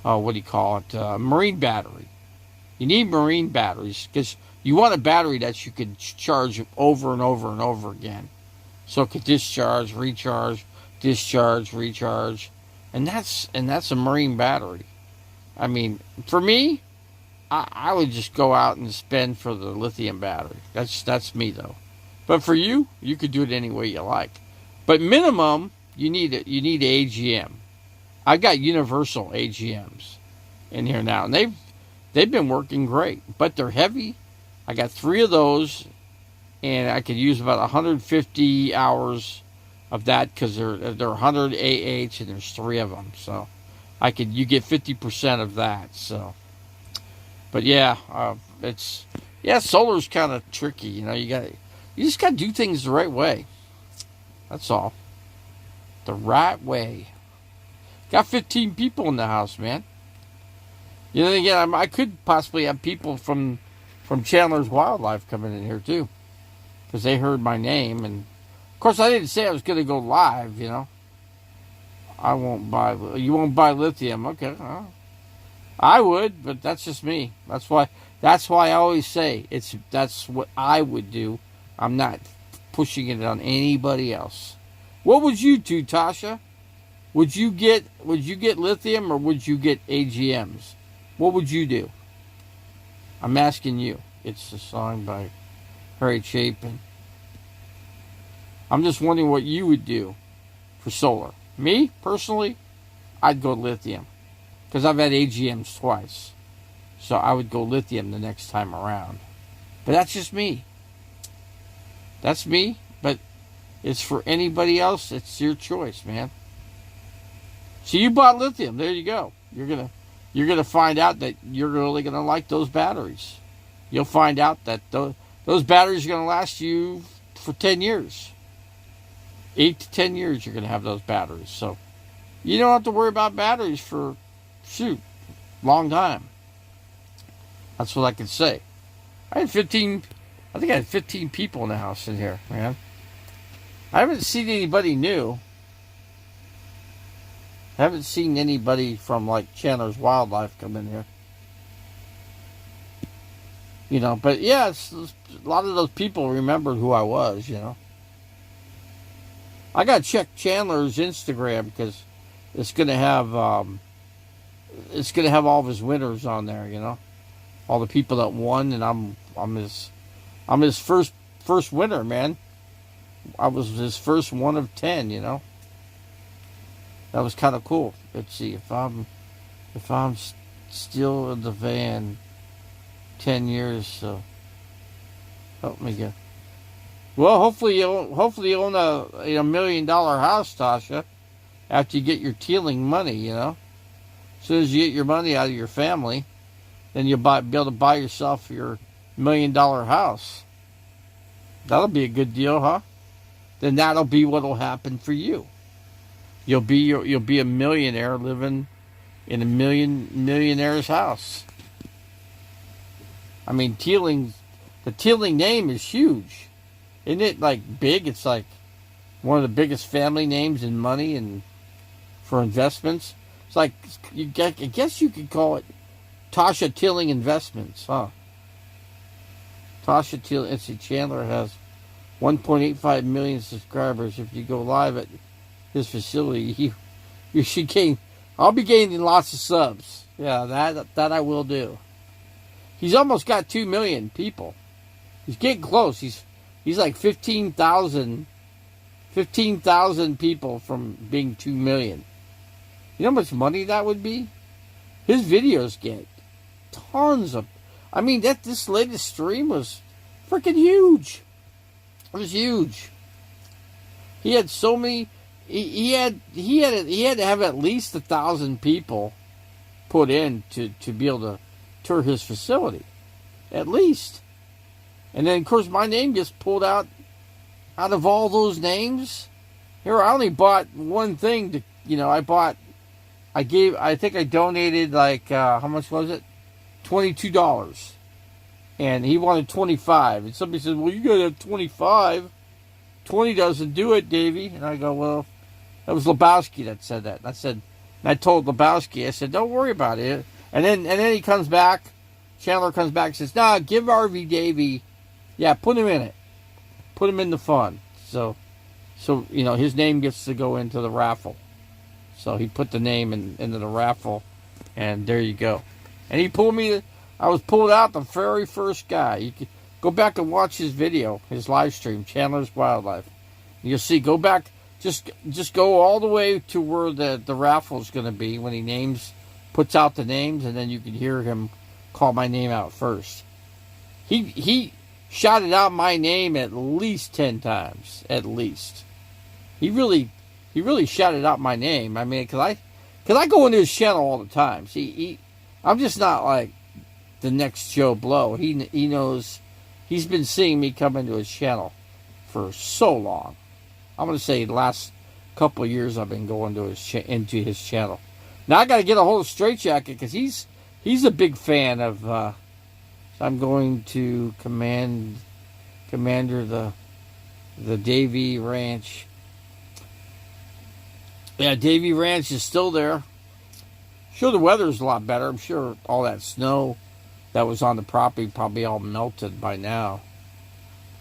what do you call it? Marine battery. You need marine batteries because you want a battery that you can charge over and over and over again, so it could discharge, recharge, discharge, recharge, and that's a marine battery. I mean, for me, I would just go out and spend for the lithium battery. That's me though. But for you could do it any way you like. But minimum, you need AGM. I got universal AGMs in here now, and they've been working great, but they're heavy. I got 3 of those, and I could use about 150 hours of that because they're 100 AH, and there's 3 of them. So you get 50% of that. So, but yeah, solar's kind of tricky. You know, you just got to do things the right way. That's all. The right way. Got 15 people in the house, man. You know, again, I could possibly have people from Chandler's Wildlife coming in here too, because they heard my name, and of course I didn't say I was going to go live. You know, you won't buy lithium, okay? I would, but that's just me. That's why I always say that's what I would do. I'm not pushing it on anybody else. What would you do, Tasha? Would you get lithium or would you get AGMs? What would you do? I'm asking you. It's a song by Harry Chapin. I'm just wondering what you would do for solar. Me, personally, I'd go lithium. Because I've had AGMs twice. So I would go lithium the next time around. But that's just me. That's me. But it's for anybody else. It's your choice, man. So you bought lithium. There you go. You're gonna find out that you're really gonna like those batteries. You'll find out that those batteries are gonna last you for 10 years. 8 to 10 years you're gonna have those batteries. So you don't have to worry about batteries for long time. That's what I can say. I think I had 15 people in the house in here, man. I haven't seen anybody new. I haven't seen anybody from like Chandler's Wildlife come in here. You know, but yeah, a lot of those people remembered who I was, you know. I gotta check Chandler's Instagram because it's gonna have all of his winners on there, you know. All the people that won, and I'm his first winner, man. I was his first one of 10, you know. That was kind of cool. Let's see if I'm still in the van 10 years. So help me get. Well, hopefully you own a $1 million house, Tasha. After you get your Teeling money, you know. As soon as you get your money out of your family, then you'll be able to buy yourself your $1 million house. That'll be a good deal, huh? Then that'll be what'll happen for you. You'll be a millionaire living in a millionaire's house. I mean, the Teeling name is huge. Isn't it like big? It's like one of the biggest family names in money and for investments. It's like, I guess you could call it Tasha Teeling Investments, huh? Tasha Teeling, let's see, Chandler has 1.85 million subscribers. If you go live at his facility, you should gain. I'll be gaining lots of subs. Yeah, that I will do. He's almost got 2 million people. He's getting close. He's like 15,000 people from being 2 million. You know how much money that would be? His videos get tons of. I mean, this latest stream was freaking huge. It was huge. He had so many. He had to have at least 1,000 people put in to be able to tour his facility, at least. And then of course my name gets pulled out of all those names. Here I only bought one thing to, you know, I think I donated like how much was it? $22. And he wanted 25. And somebody said, well, you gotta have 25. 20 doesn't do it, Davey. And I go, well, that was Lebowski that said that. And I told Lebowski, I said, don't worry about it. And then he comes back, Chandler comes back and says, nah, give RV Davey, yeah, put him in it. Put him in the fund. So you know, his name gets to go into the raffle. So he put the name into the raffle, and there you go. And he pulled me, I was pulled out the very first guy. You can go back and watch his video, his live stream, Chandler's Wildlife. You'll see, go back, just go all the way to where the raffle is going to be when he puts out the names, and then you can hear him call my name out first. He shouted out my name at least 10 times, at least. He really shouted out my name. I mean, cause I go into his channel all the time. See, I'm just not like the next Joe Blow. He knows. He's been seeing me come into his channel for so long. I'm going to say the last couple of years I've been going to into his channel. Now I got to get a hold of Straight Jacket because he's a big fan of. So I'm going to Commander the Davey Ranch. Yeah, Davey Ranch is still there. Sure, the weather's a lot better. I'm sure all that snow that was on the property probably all melted by now.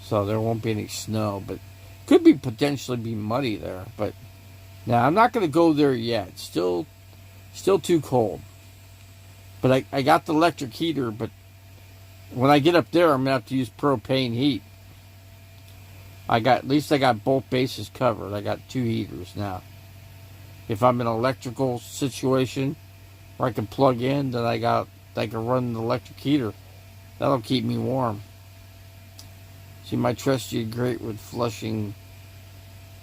So there won't be any snow, but could be potentially be muddy there. But Now, I'm not going to go there yet. Still too cold. But I got the electric heater, but when I get up there, I'm going to have to use propane heat. At least I got both bases covered. I got 2 heaters now. If I'm in an electrical situation where I can plug in, then I can run the electric heater. That'll keep me warm. See, my trusty great with flushing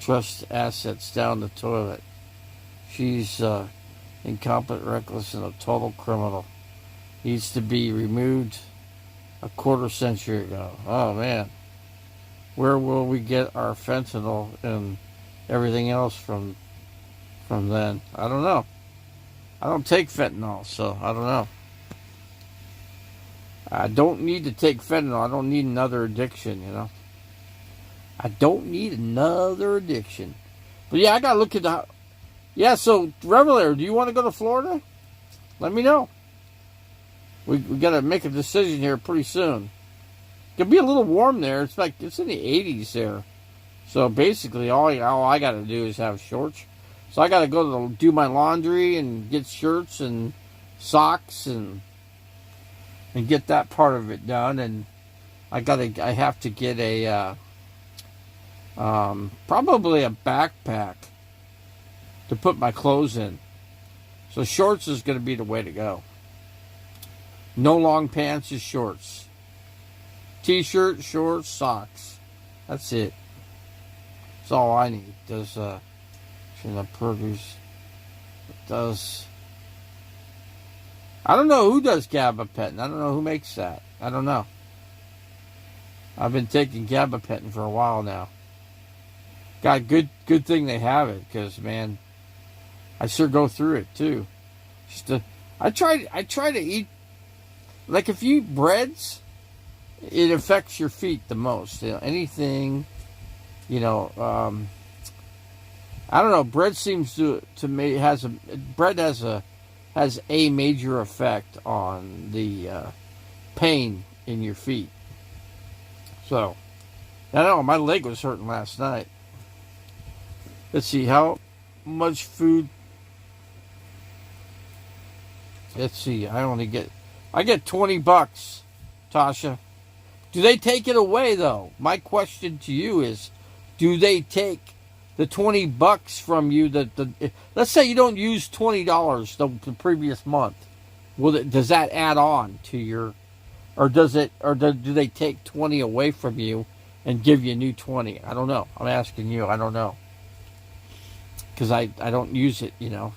trust assets down the toilet. She's incompetent, reckless, and a total criminal. Needs to be removed a quarter century ago. Oh, man. Where will we get our fentanyl and everything else from then? I don't know. I don't take fentanyl, so I don't know. I don't need to take fentanyl. I don't need another addiction, you know. I don't need another addiction. But yeah, I gotta look at the... Yeah, so, Revelator, do you want to go to Florida? Let me know. We gotta make a decision here pretty soon. It'll be a little warm there. It's in the 80s there. So basically, all I gotta do is have shorts. So I gotta go do my laundry and get shirts and socks and get that part of it done. And I have to get a probably a backpack to put my clothes in. So shorts is going to be the way to go. No long pants, just shorts. T-shirt, shorts, socks. That's it. That's all I need. Does the produce does... I don't know who does gabapentin. I don't know who makes that. I don't know. I've been taking gabapentin for a while now. God, good thing they have it, because man, I sure go through it too. I try to eat, like if you eat breads, it affects your feet the most. You know, anything, you know, I don't know. Bread seems to me has a major effect on the pain in your feet. So, I don't know. My leg was hurting last night. Let's see how much food. Let's see. I get $20, Tasha. Do they take it away though? My question to you is, do they take the $20 from you? Let's say you don't use $20 the previous month. Does that add on to your, or do they take 20 away from you and give you a new 20? I don't know. I'm asking you. I don't know. Because I don't use it, you know.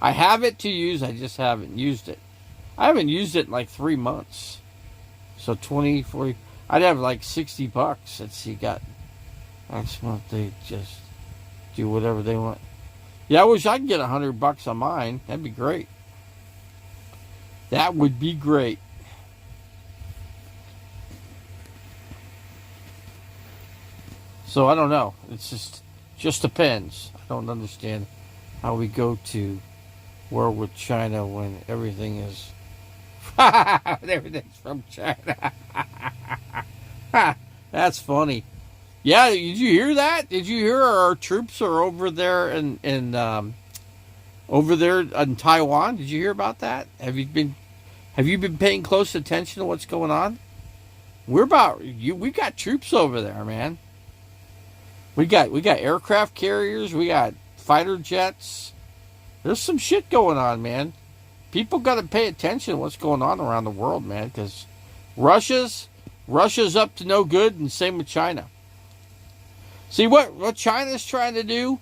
I have it to use, I just haven't used it. I haven't used it in like 3 months. So 20, 40, I'd have like $60. Let's see, next month they just do whatever they want. Yeah, I wish I could get $100 on mine. That'd be great. That would be great. So I don't know. It's just depends. I don't understand how we go to war with China when everything is everything's from China. That's funny. Yeah, did you hear that? Did you hear our troops are over there in Taiwan? Did you hear about that? Have you been paying close attention to what's going on? We got troops over there, man. We got aircraft carriers. We got fighter jets. There's some shit going on, man. People got to pay attention to what's going on around the world, man, because Russia's up to no good, and same with China. See, what China's trying to do?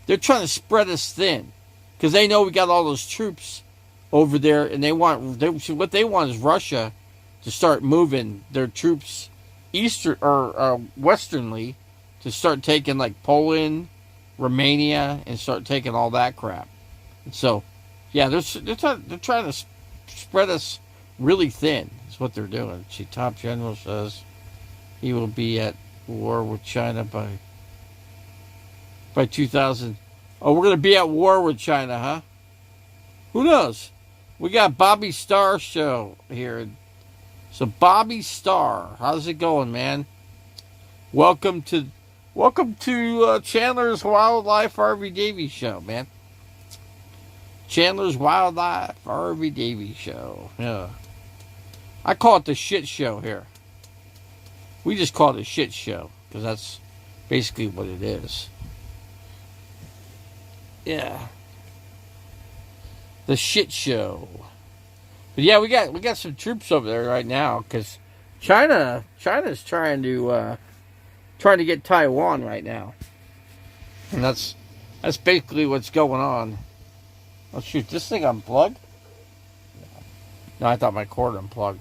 They're trying to spread us thin, because they know we got all those troops over there, and what they want is Russia to start moving their troops westernly, to start taking like Poland, Romania, and start taking all that crap. And so, yeah, they're trying to spread us really thin. That's what they're doing. See, top general says he will be at war with China by 2000. Oh, we're going to be at war with China, huh? Who knows? We got Bobby Starr show here. So Bobby Starr, how's it going, man? Welcome to Welcome to Chandler's Wildlife RV Davies Show, man. Chandler's Wildlife RV Davies Show. Yeah. I call it the shit show here. We just call it a shit show because that's basically what it is. Yeah. The shit show. But yeah, we got some troops over there right now because China's trying to get Taiwan right now, and that's basically what's going on. Oh shoot, this thing unplugged? No, I thought my cord unplugged.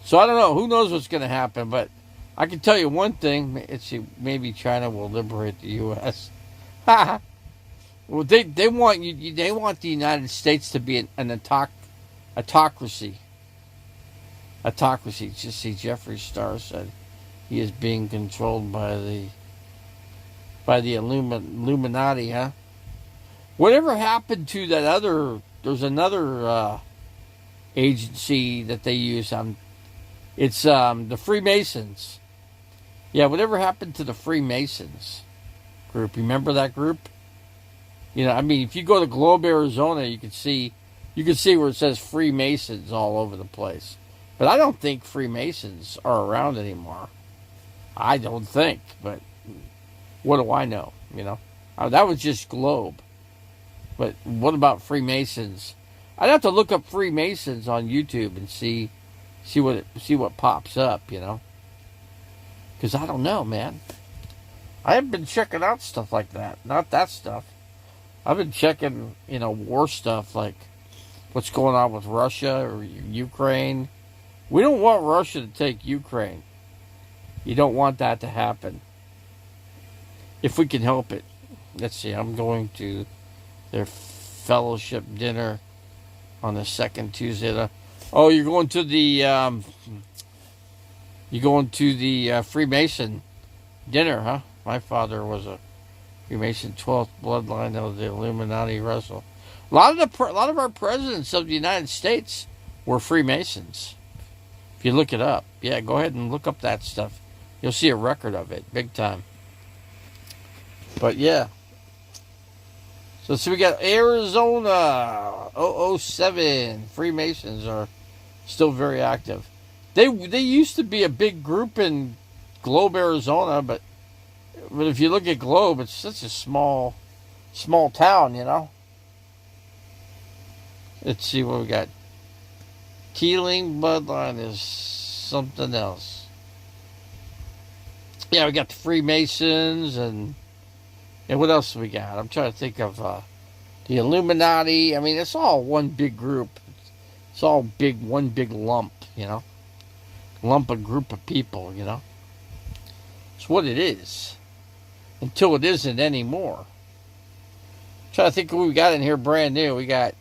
So I don't know. Who knows what's going to happen? But I can tell you one thing. Maybe China will liberate the U.S. Well, they want you. They want the United States to be an autocracy. Autocracy. Just see, Jeffree Star said he is being controlled by the Illuminati, huh? Whatever happened to that other? There's another agency that they use. It's the Freemasons. Yeah, whatever happened to the Freemasons group? Remember that group? You know, I mean, if you go to Globe, Arizona, you can see where it says Freemasons all over the place. But I don't think Freemasons are around anymore. I don't think, but what do I know? You know, that was just Globe. But what about Freemasons? I'd have to look up Freemasons on YouTube and see what pops up. You know, because I don't know, man. I haven't been checking out stuff like that. Not that stuff. I've been checking, war stuff like what's going on with Russia or Ukraine. We don't want Russia to take Ukraine. You don't want that to happen. If we can help it. Let's see, I'm going to their fellowship dinner on the second Tuesday. Oh, you're going to the Freemason dinner, huh? My father was a Freemason 12th bloodline of the Illuminati Russell. A lot of our presidents of the United States were Freemasons. If you look it up, yeah, go ahead and look up that stuff. You'll see a record of it, big time. But yeah. So we got Arizona 007. Freemasons are still very active. They used to be a big group in Globe, Arizona, but if you look at Globe, it's such a small town, you know. Let's see what we got. Keeling bloodline is something else. Yeah, we got the Freemasons and what else we got? I'm trying to think of the Illuminati. I mean, it's all one big group. It's all one big lump, you know. Lump a group of people, you know. It's what it is. Until it isn't anymore. I'm trying to think what we got in here brand new. We got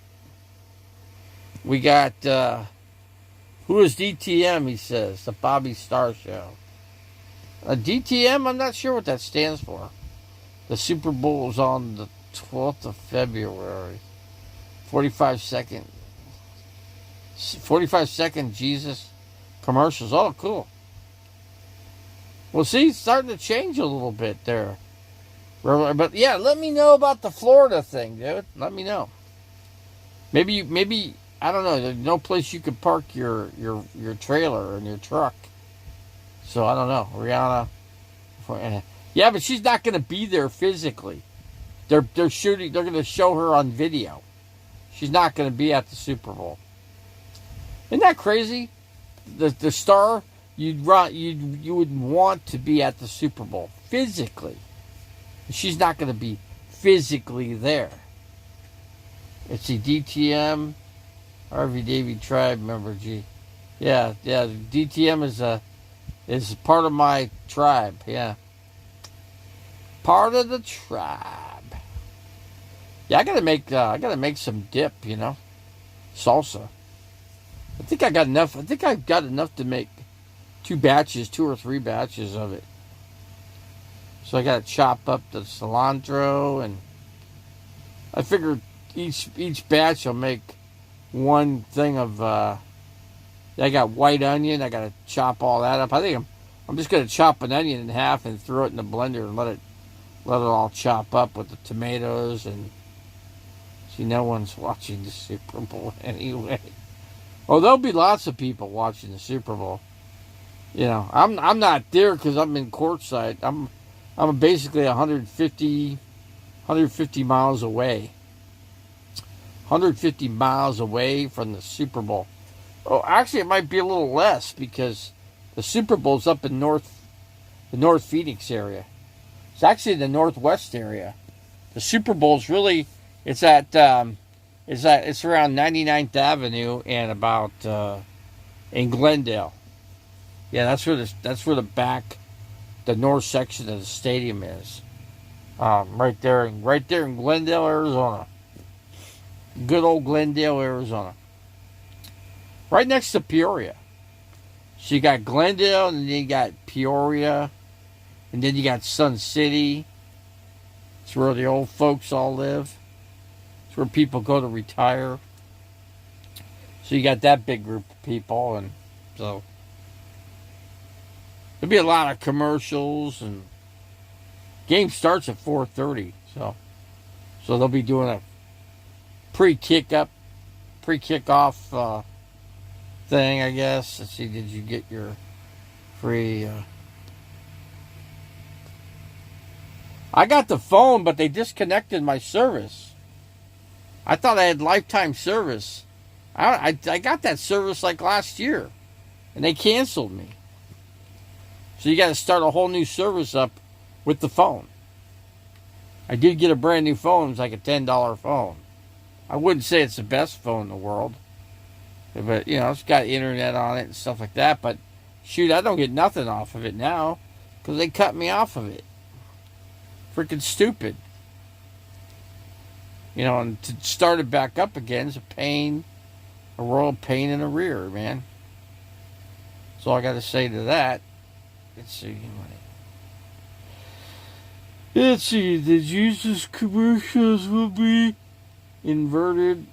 who is DTM, he says, the Bobby Starr Show. DTM, I'm not sure what that stands for. The Super Bowl is on the 12th of February. 45 second Jesus commercials. Oh, cool. Well, see, it's starting to change a little bit there. But yeah, let me know about the Florida thing, dude. Let me know. Maybe I don't know. There's no place you could park your trailer and your truck. So I don't know, Rihanna. Yeah, but she's not going to be there physically. They're shooting. They're going to show her on video. She's not going to be at the Super Bowl. Isn't that crazy? The star you would want to be at the Super Bowl physically. She's not going to be physically there. Let's see, DTM, RV Davy Tribe member G. Yeah, DTM is part of my tribe, yeah. Part of the tribe. Yeah, I gotta make some dip, you know. Salsa. I think I've got enough to make 2 or 3 batches of it. So I gotta chop up the cilantro, and I figured each batch will make one thing of I got white onion. I gotta chop all that up. I think I'm just gonna chop an onion in half and throw it in the blender and let it all chop up with the tomatoes. And see, no one's watching the Super Bowl anyway. Oh, there'll be lots of people watching the Super Bowl. You know, I'm not there because I'm in courtside. I'm basically 150 miles away. 150 miles away from the Super Bowl. Oh, actually, it might be a little less because the Super Bowl's up in the North Phoenix area. It's actually the Northwest area. The Super Bowl's really it's around 99th Avenue and about in Glendale. Yeah, that's where the north section of the stadium is. Right there in Glendale, Arizona. Good old Glendale, Arizona. Right next to Peoria. So you got Glendale, and then you got Peoria, and then you got Sun City. It's where the old folks all live. It's where people go to retire. So you got that big group of people, and so there'll be a lot of commercials, and game starts at 4:30. So they'll be doing a pre-kickoff thing, I guess. Let's see, did you get your free? I got the phone, but they disconnected my service. I thought I had lifetime service. I got that service like last year, and they canceled me. So you got to start a whole new service up with the phone. I did get a brand new phone. It's like a $10 phone. I wouldn't say it's the best phone in the world, but you know, it's got internet on it and stuff like that. But shoot, I don't get nothing off of it now because they cut me off of it. Freaking stupid. You know, and to start it back up again is a royal pain in the rear, man. That's all I got to say to that. Let's see. The Jesus commercials will be inverted.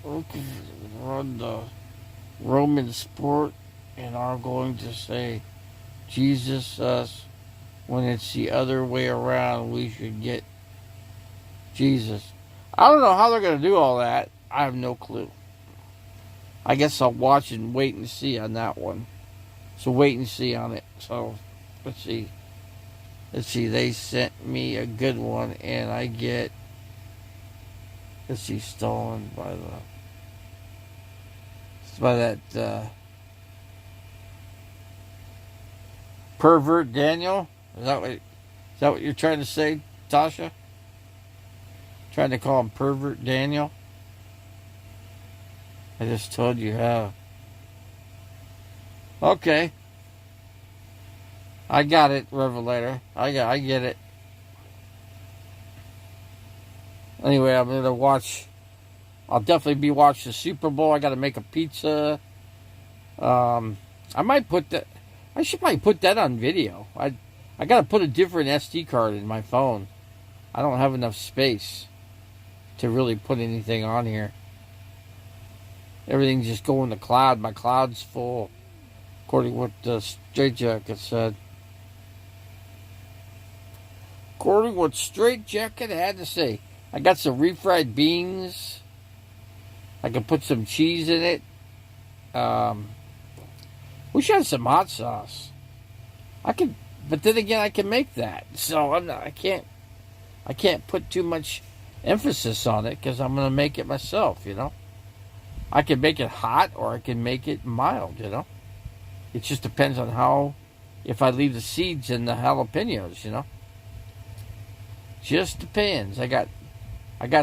On the Roman sport, and I'm going to say Jesus us when it's the other way around. We should get Jesus. I don't know how they're going to do all that. I have no clue. I guess I'll watch and wait and see on that one. So wait and see on it. So let's see. They sent me a good one, and I get. Let's see, stolen by that pervert Daniel. Is that what you're trying to say, Tasha? Trying to call him pervert Daniel? I just told you how. Okay. I got it, Revelator. I get it. Anyway, I'm gonna watch. I'll definitely be watching the Super Bowl. I got to make a pizza. I might put that. I should probably put that on video. I got to put a different SD card in my phone. I don't have enough space to really put anything on here. Everything's just going to cloud. My cloud's full, according to what the Straight Jacket said. According to what Straight Jacket had to say. I got some refried beans. I can put some cheese in it. Wish I had some hot sauce. But then again, I can make that. So I can't put too much emphasis on it because I'm gonna make it myself. You know, I can make it hot or I can make it mild. You know, it just depends on if I leave the seeds in the jalapenos. You know, just depends. I got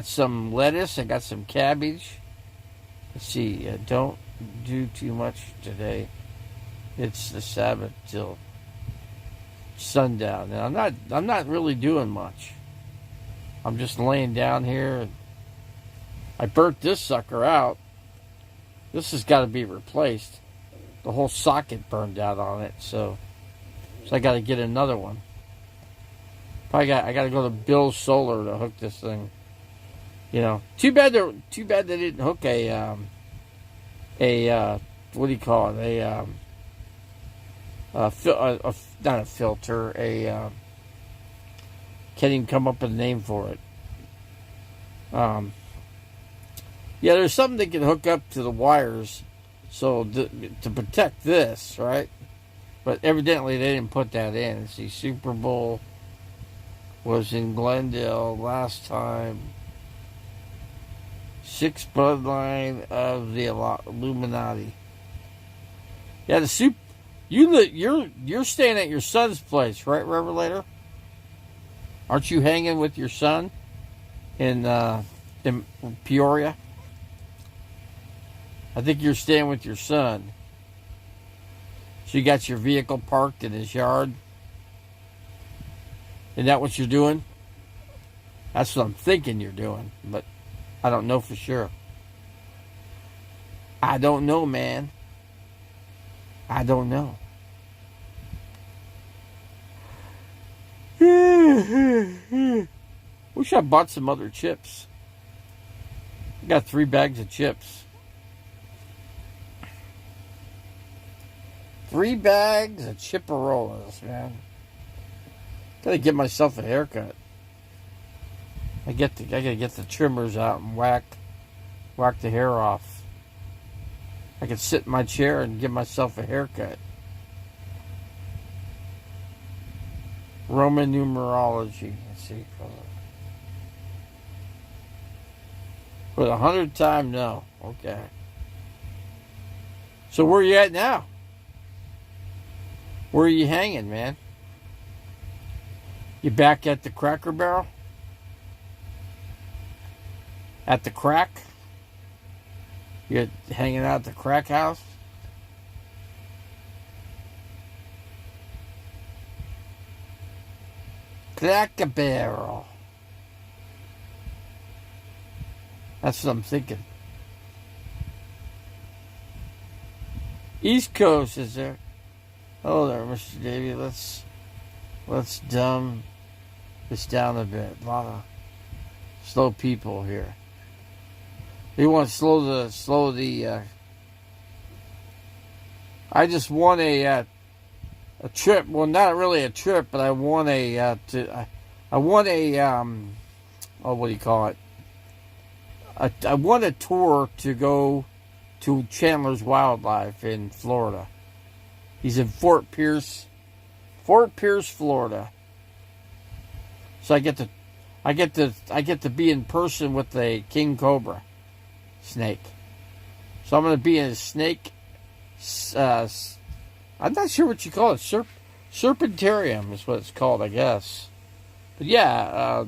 some lettuce. I got some cabbage. Let's see. Don't do too much today. It's the Sabbath till sundown. Now I'm not really doing much. I'm just laying down here. And I burnt this sucker out. This has got to be replaced. The whole socket burned out on it, so I got to get another one. I got to go to Bill's Solar to hook this thing. You know, too bad they didn't hook a what do you call it? not a filter, can't even come up with a name for it. Yeah, there's something that can hook up to the wires so to protect this, right? But evidently they didn't put that in. See, Super Bowl was in Glendale last time. 6th bloodline of the Illuminati. Yeah, you're staying at your son's place, right, Revelator? Aren't you hanging with your son in Peoria? I think you're staying with your son. So you got your vehicle parked in his yard? Isn't that what you're doing? That's what I'm thinking you're doing, but I don't know for sure. I don't know, man. I don't know. Wish I bought some other chips. I got 3 bags of chips. 3 bags of chipperolas, man. Gotta get myself a haircut. I gotta get the trimmers out and whack the hair off. I could sit in my chair and give myself a haircut. Roman numerology. Let's see. For the 100th time, no. Okay. So where are you at now? Where are you hanging, man? You back at the Cracker Barrel? At the crack? You're hanging out at the crack house? Cracker Barrel. That's what I'm thinking. East Coast, is there? Hello there, Mr. Davey. Let's dumb this down a bit. A lot of slow people here. You want to slow the. I just won a trip. Well, not really a trip, but I won a. I won a. Oh, what do you call it? I won a tour to go to Chandler's Wildlife in Florida. He's in Fort Pierce, Florida. So I get to be in person with the king cobra snake. So I'm going to be in a snake. I'm not sure what you call it. Serpentarium is what it's called, I guess. But yeah,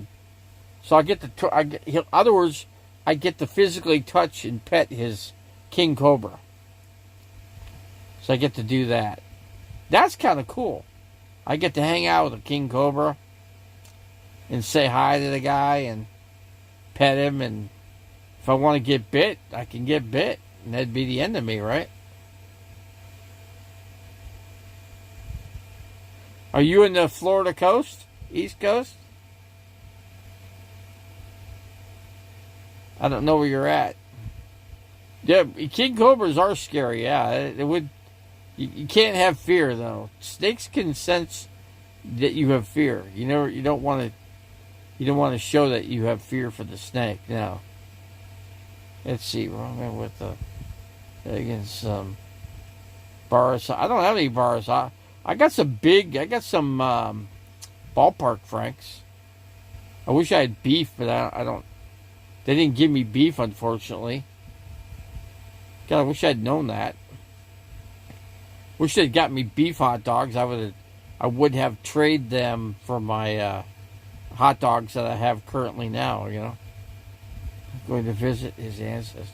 so I get to. In other words, I get to physically touch and pet his king cobra. So I get to do that. That's kind of cool. I get to hang out with a king cobra and say hi to the guy and pet him. And if I want to get bit, I can get bit. And that'd be the end of me, right? Are you in the Florida coast? East Coast? I don't know where you're at. Yeah, king cobras are scary. Yeah, it would. You can't have fear though. Snakes can sense that you have fear. You know, you don't want to show that you have fear for the snake. No. Let's see. Wrong with the against some bars. I don't have any bars. I got some ballpark franks. I wish I had beef, but I don't. They didn't give me beef, unfortunately. God, I wish I'd known that. Wish they'd got me beef hot dogs. I would have traded them for my hot dogs that I have currently now. You know, going to visit his ancestors.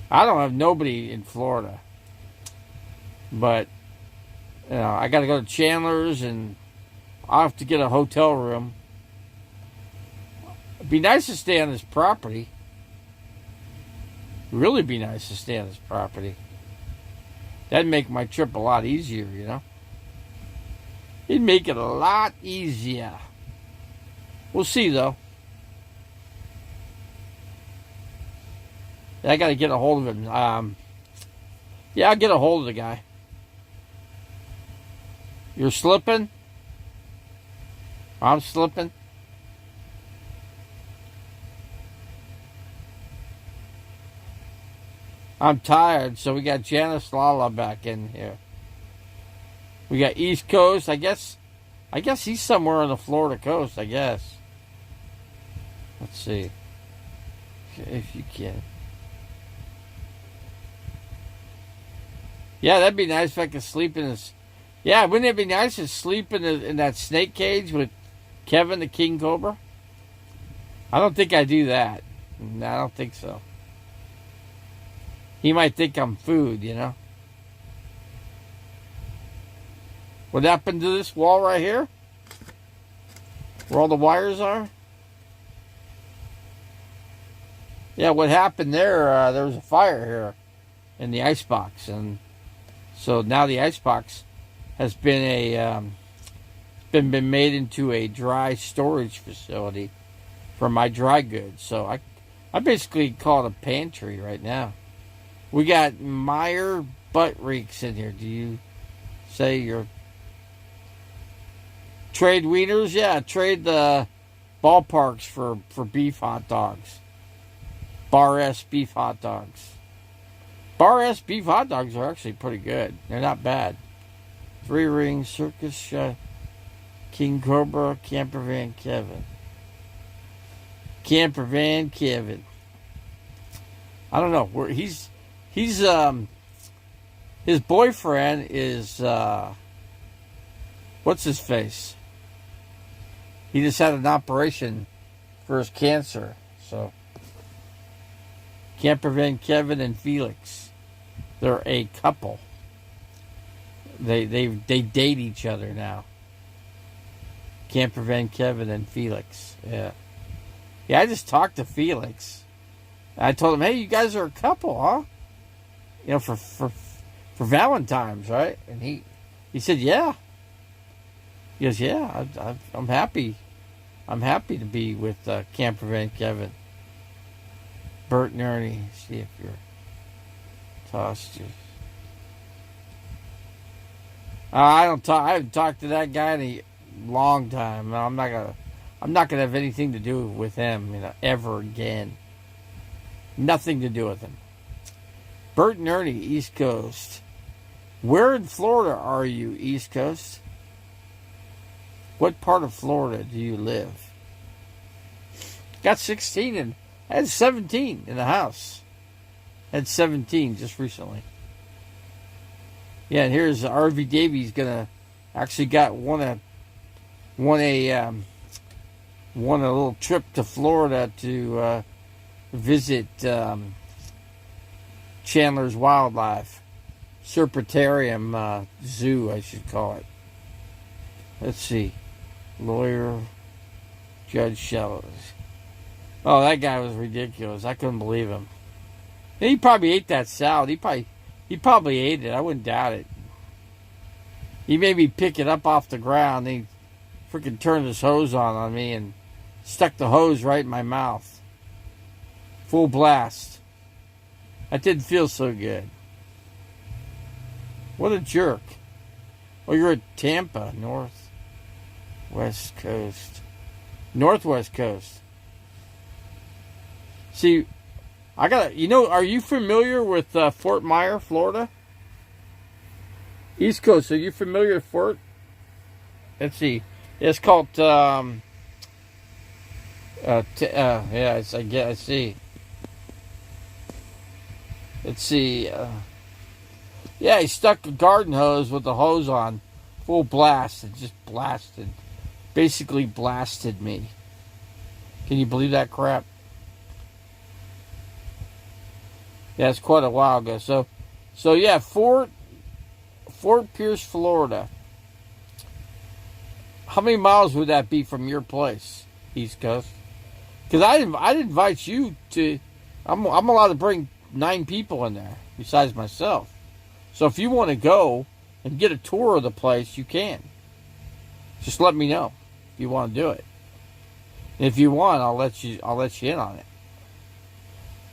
I don't have nobody in Florida, but you know, I got to go to Chandler's, and I'll have to get a hotel room. It'd be nice to stay on this property. Really be nice to stay on this property. That'd make my trip a lot easier, you know. It'd make it a lot easier. We'll see, though. I got to get a hold of him. Yeah, I'll get a hold of the guy. You're slipping? I'm slipping? I'm tired, so we got Janice Lala back in here. We got East Coast. I guess he's somewhere on the Florida coast, I guess. Let's see. If you can. Yeah, that'd be nice if I could sleep in this. Yeah, wouldn't it be nice to sleep in that snake cage with Kevin the King Cobra? I don't think I do that. No, I don't think so. He might think I'm food, you know. What happened to this wall right here? Where all the wires are? Yeah, what happened there, there was a fire here in the icebox. And so now the icebox has been been made into a dry storage facility for my dry goods. So I basically call it a pantry right now. We got Meyer Butt Reeks in here. Do you say you're trade wieners? Yeah, trade the ballparks for beef hot dogs. Bar S beef hot dogs. Bar S beef hot dogs are actually pretty good. They're not bad. 3 Ring Circus King Cobra Camper Van Kevin. Camper Van Kevin. I don't know where he's his boyfriend is what's his face? He just had an operation for his cancer. So Camper Van Kevin and Felix. They're a couple. They date each other now. Camper Van Kevin and Felix. Yeah. Yeah, I just talked to Felix. I told him, hey, you guys are a couple, huh? You know, for Valentine's, right? And he said, yeah. He goes, yeah, I'm happy. I'm happy to be with Camper Van Kevin. Bert and Ernie, see if you're tossed you. I haven't talked to that guy in a long time. I'm not gonna have anything to do with him, you know, ever again. Nothing to do with him. Bert and Ernie, East Coast. Where in Florida are you, East Coast? What part of Florida do you live? Got 16 and I had 17 in the house. Had 17 just recently. Yeah, and here's RV Davies gonna actually won a little trip to Florida to visit Chandler's Wildlife Serpentarium Zoo, I should call it. Let's see, lawyer, Judge Shallows. Oh, that guy was ridiculous. I couldn't believe him. And he probably ate that salad. He probably ate it. I wouldn't doubt it. He made me pick it up off the ground. He freaking turned his hose on me and stuck the hose right in my mouth. Full blast. That didn't feel so good. What a jerk. Oh, you're at Tampa, Northwest Coast. Northwest Coast. See, are you familiar with Fort Myer, Florida? East Coast, are you familiar with Fort? Let's see. It's called, I see. Let's see. Yeah, he stuck a garden hose with the hose on. Full blast. It just blasted. Basically blasted me. Can you believe that crap? Yeah, it's quite a while ago. So yeah, Fort Pierce, Florida. How many miles would that be from your place, East Coast? Because I'd invite you to. I'm allowed to bring 9 people in there besides myself. So if you want to go and get a tour of the place, you can. Just let me know if you want to do it. And if you want, I'll let you in on it.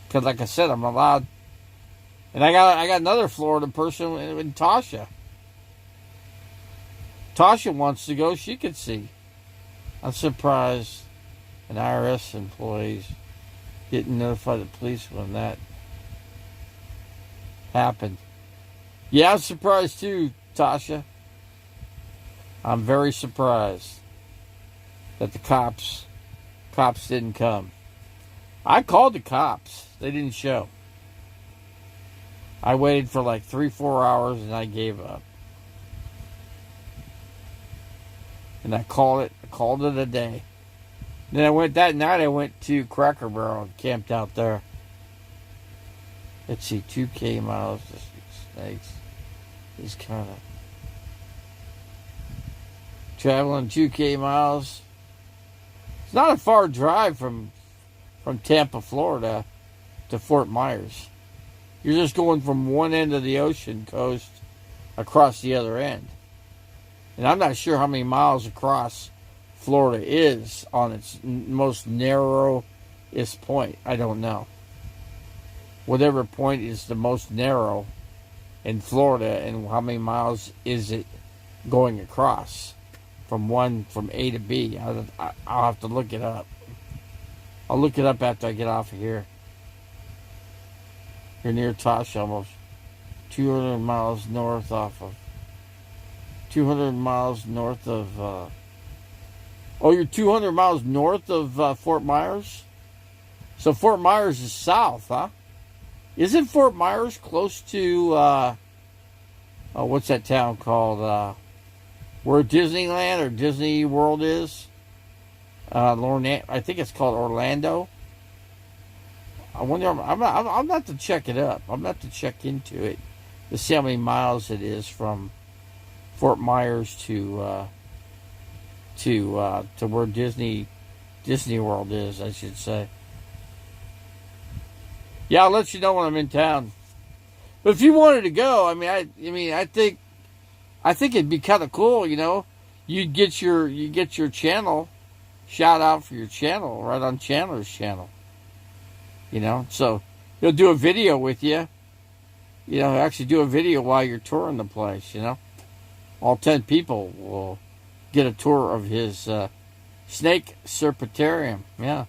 Because like I said, I'm allowed. And I got another Florida person in Tasha. Tasha wants to go. She could see. I'm surprised an IRS employees didn't notify the police when that happened. Yeah, I'm surprised too, Tasha. I'm very surprised that the cops didn't come. I called the cops. They didn't show. I waited for like 3-4 hours and I gave up. And I called it a day. Then that night I went to Cracker Barrel and camped out there. Let's see, 2K miles to Snakes is kind of traveling 2K miles. It's not a far drive from Tampa, Florida to Fort Myers. You're just going from one end of the ocean coast across the other end. And I'm not sure how many miles across Florida is on its most narrowest point. I don't know. Whatever point is the most narrow in Florida, and how many miles is it going across from A to B? I'll have to look it up. I'll look it up after I get off of here. You're near Tasha, almost 200 miles north off of 200 miles north of you're 200 miles north of Fort Myers? So Fort Myers is south, huh? Isn't Fort Myers close to what's that town called? Where Disneyland or Disney World is? I think it's called Orlando. I wonder. I'm not to check it up. I'm not to check into it to see how many miles it is from Fort Myers to where Disney World is, I should say. Yeah, I'll let you know when I'm in town. But if you wanted to go, I think it'd be kind of cool, you know. You get your channel shout out for your channel right on Chandler's channel. You know, so he'll do a video with you. You know, actually do a video while you're touring the place, you know. All 10 people will get a tour of his snake serpentarium. Yeah.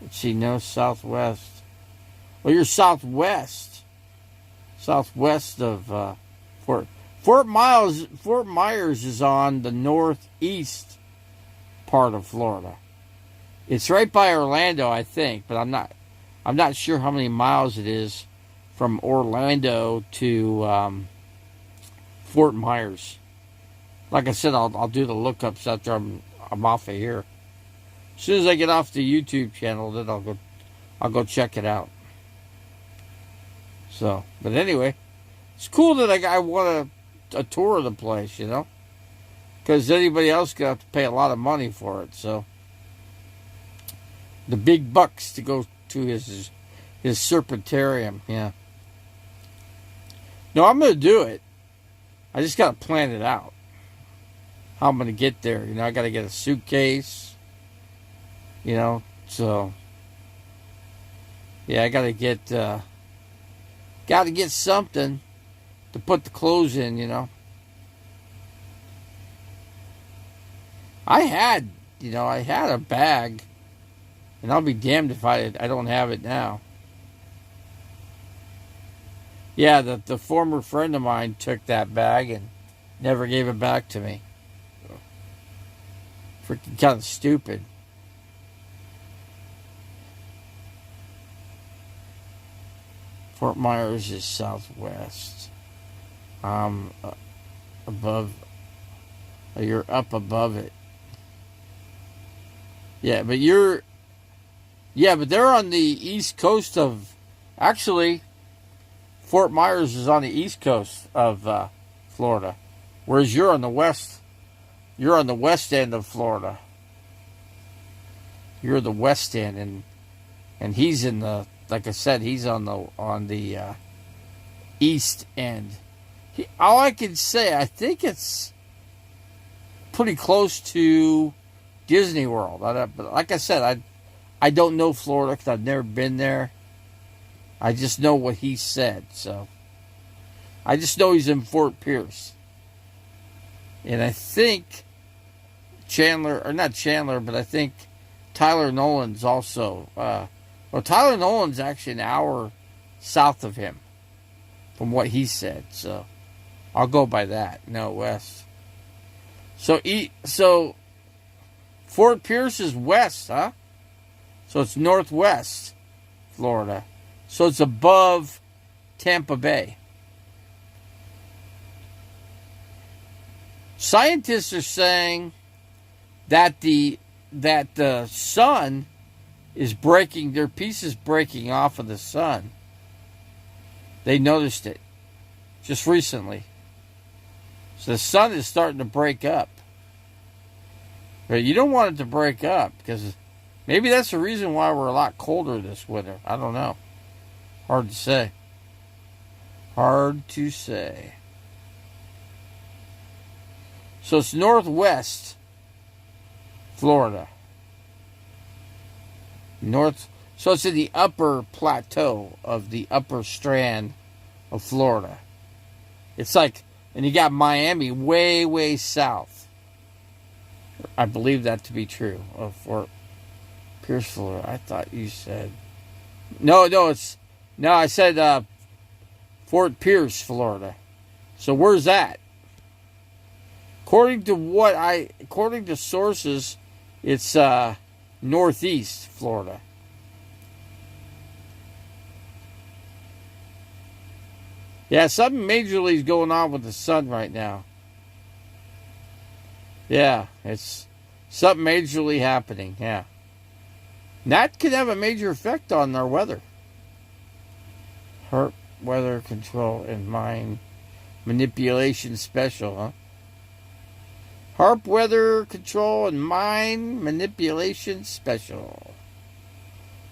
Let's see, no, southwest. Well, you're southwest of Fort Myers is on the northeast part of Florida. It's right by Orlando, I think, but I'm not sure how many miles it is from Orlando to Fort Myers. Like I said, I'll do the lookups after I'm off of here. As soon as I get off the YouTube channel, then I'll go check it out. So, but anyway, it's cool that I want a tour of the place, you know, because anybody else gonna have to pay a lot of money for it. So, the big bucks to go to his serpentarium, yeah. No, I'm gonna do it. I just gotta plan it out. How I'm gonna get there, you know. I gotta get a suitcase, you know. So, yeah, I gotta get something to put the clothes in, you know. I had a bag, and I'll be damned if I don't have it now. Yeah, the former friend of mine took that bag and never gave it back to me. Freaking kind of stupid. Fort Myers is southwest. Above. You're up above it. Yeah, but they're on the east coast of. Actually, Fort Myers is on the east coast of Florida, whereas you're on the west. You're on the west end of Florida. You're the west end, and he's in the. Like I said, he's on the east end. All I can say, I think it's pretty close to Disney World. But like I said, I don't know Florida because I've never been there. I just know what he said. So I just know he's in Fort Pierce. And I think Chandler, or not Chandler, but I think Tyler Nolan's also. Well, Tyler Nolan's actually an hour south of him, from what he said. So I'll go by that. No, west. So Fort Pierce is west, huh? So it's northwest Florida. So it's above Tampa Bay. Scientists are saying that the sun is breaking, their piece is breaking off of the sun. They noticed it just recently. So the sun is starting to break up. But you don't want it to break up, because maybe that's the reason why we're a lot colder this winter. I don't know. Hard to say. Hard to say. So it's northwest Florida. So it's in the upper plateau of the upper strand of Florida. It's like, and you got Miami way, way south. I believe that to be true. Of Fort Pierce, Florida. I thought you said. No, I said Fort Pierce, Florida. So where's that? According to sources, it's northeast Florida. Yeah, something majorly is going on with the sun right now. Yeah, it's something majorly happening, yeah. And that could have a major effect on our weather. HAARP weather control and mind manipulation special, huh? HAARP weather control and mind manipulation special.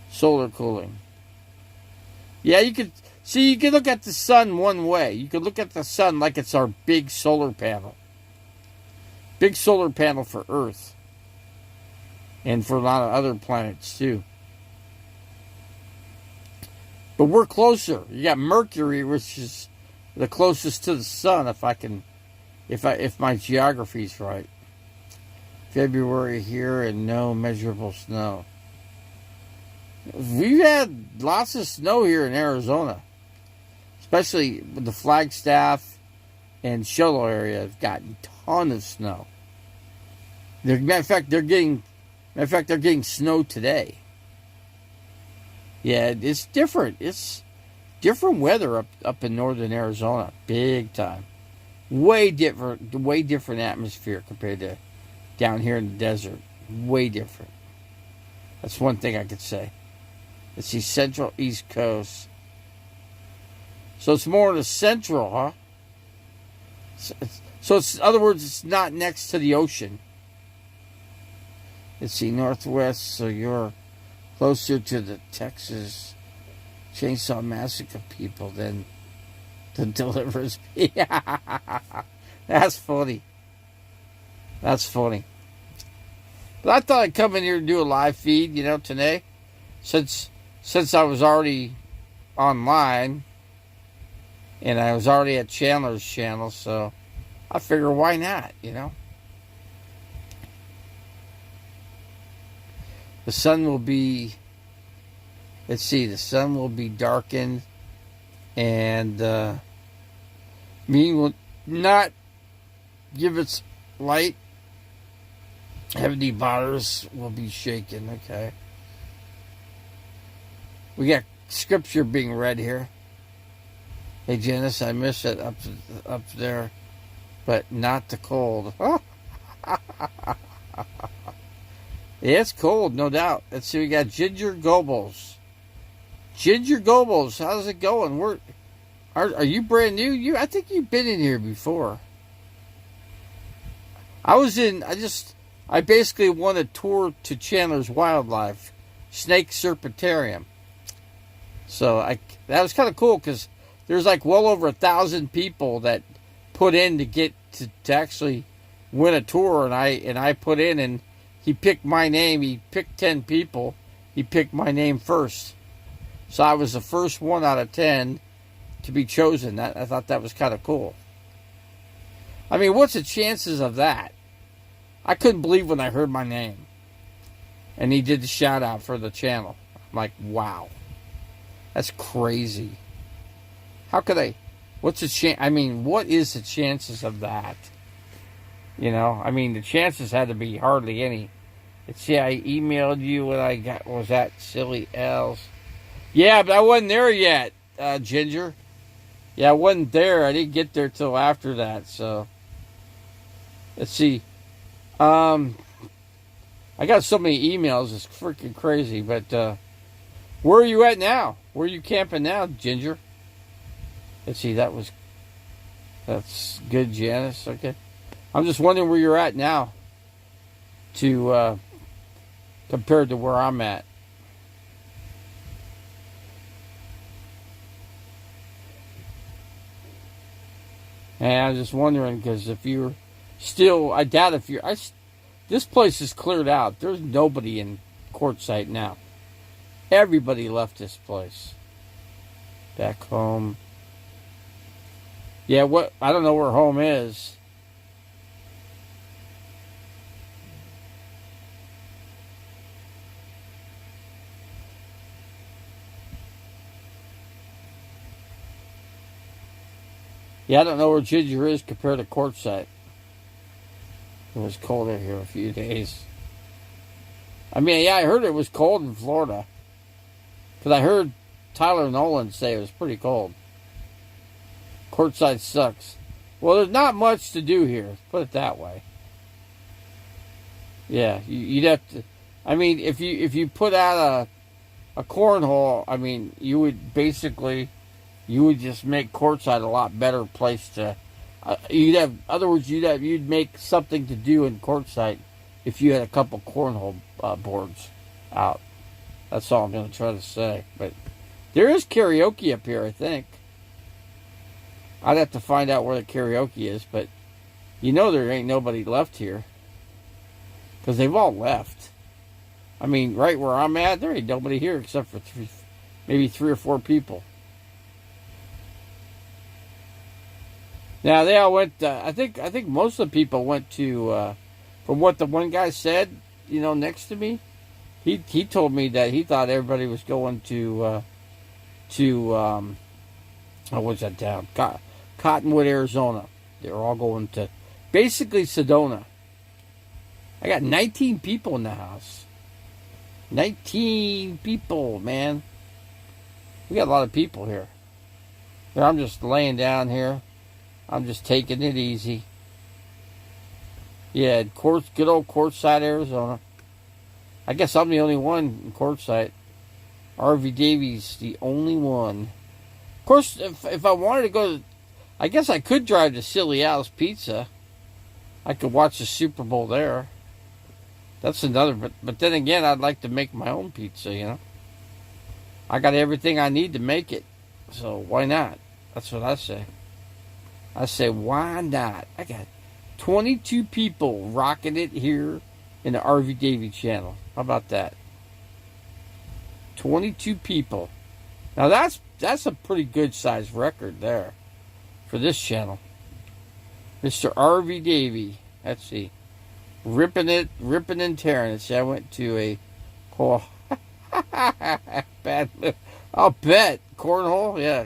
Solar cooling. Yeah, you could look at the sun one way. You could look at the sun like it's our big solar panel. Big solar panel for Earth. And for a lot of other planets too. But we're closer. You got Mercury, which is the closest to the sun, if my geography's right. February here and no measurable snow. We've had lots of snow here in Arizona. Especially with the Flagstaff and Show Low area have gotten a ton of snow. Matter of fact, they're getting snow today. Yeah, it's different. It's different weather up in northern Arizona, big time. Way different atmosphere compared to down here in the desert. Way different. That's one thing I could say. It's the central East Coast. So it's more in the central, huh? So it's, in other words, it's not next to the ocean. It's the northwest, so you're closer to the Texas Chainsaw Massacre people than the Delivers. Yeah, that's funny. That's funny. But I thought I'd come in here and do a live feed, today, since I was already online and I was already at Chandler's channel, so I figure why not, The sun will be, the sun will be darkened, and moon will not give its light. Heavenly bodies will be shaken, okay. We got scripture being read here. Hey, Janice, I miss it up there, but not the cold. Yeah, it's cold, no doubt. Let's see, we got Ginger Goebbels. Ginger Goebbels, how's it going? Are you brand new? I think you've been in here before. I basically won a tour to Chandler's Wildlife Snake Serpentarium. So that was kind of cool, because there's like well over 1,000 people that put in to get to actually win a tour, and I put in, and he picked my name. He picked 10 people. He picked my name first. So I was the first one out of 10 to be chosen. I thought that was kind of cool. I mean, what's the chances of that? I couldn't believe when I heard my name. And he did the shout out for the channel. I'm like, wow. That's crazy. How could I? What's the chance? I mean, what is the chances of that? You know, I mean, the chances had to be hardly any. Let's see, I emailed you when I was that Silly L's. Yeah, but I wasn't there yet, Ginger. Yeah, I wasn't there. I didn't get there till after that, so. Let's see. I got so many emails, it's freaking crazy, but where are you at now? Where are you camping now, Ginger? Let's see, that's good, Janice. Okay. I'm just wondering where you're at now to compared to where I'm at. And I'm just wondering because if you're still, I doubt if you're, this place is cleared out. There's nobody in Quartzsite now. Everybody left this place. Back home. Yeah, I don't know where home is. Yeah, I don't know where Ginger is compared to Quartzsite. It was colder here a few days. I mean, yeah, I heard it was cold in Florida. Because I heard Tyler Nolan say it was pretty cold. Quartzsite sucks. Well, there's not much to do here. Put it that way. Yeah, you'd have to. I mean, if you put out a cornhole, I mean, you would just make Quartzsite a lot better place to. You'd make something to do in Quartzsite if you had a couple cornhole boards out. That's all I'm going to try to say. But there is karaoke up here, I think. I'd have to find out where the karaoke is, but you know there ain't nobody left here. Because they've all left. I mean, right where I'm at, there ain't nobody here except for maybe 3 or 4 people. Now, they all went, I think most of the people went to, from what the one guy said, you know, next to me, he told me that he thought everybody was going to what's that town? Cottonwood, Arizona. They're all going to, basically Sedona. I got 19 people in the house. 19 people, man. We got a lot of people here. I'm just laying down here. I'm just taking it easy. Yeah, good old Quartzsite, Arizona. I guess I'm the only one in Quartzsite. RV Davies, the only one. Of course, if I wanted to go, I guess I could drive to Silly Al's Pizza. I could watch the Super Bowl there. That's another, but then again, I'd like to make my own pizza, you know. I got everything I need to make it, so why not? That's what I say. I say, why not? I got 22 people rocking it here in the RV Davy channel. How about that? 22 people. Now that's a pretty good sized record there for this channel. Mr. RV Davy. Let's see. Ripping and tearing it. See, I went to a bad. I'll bet cornhole. Yeah,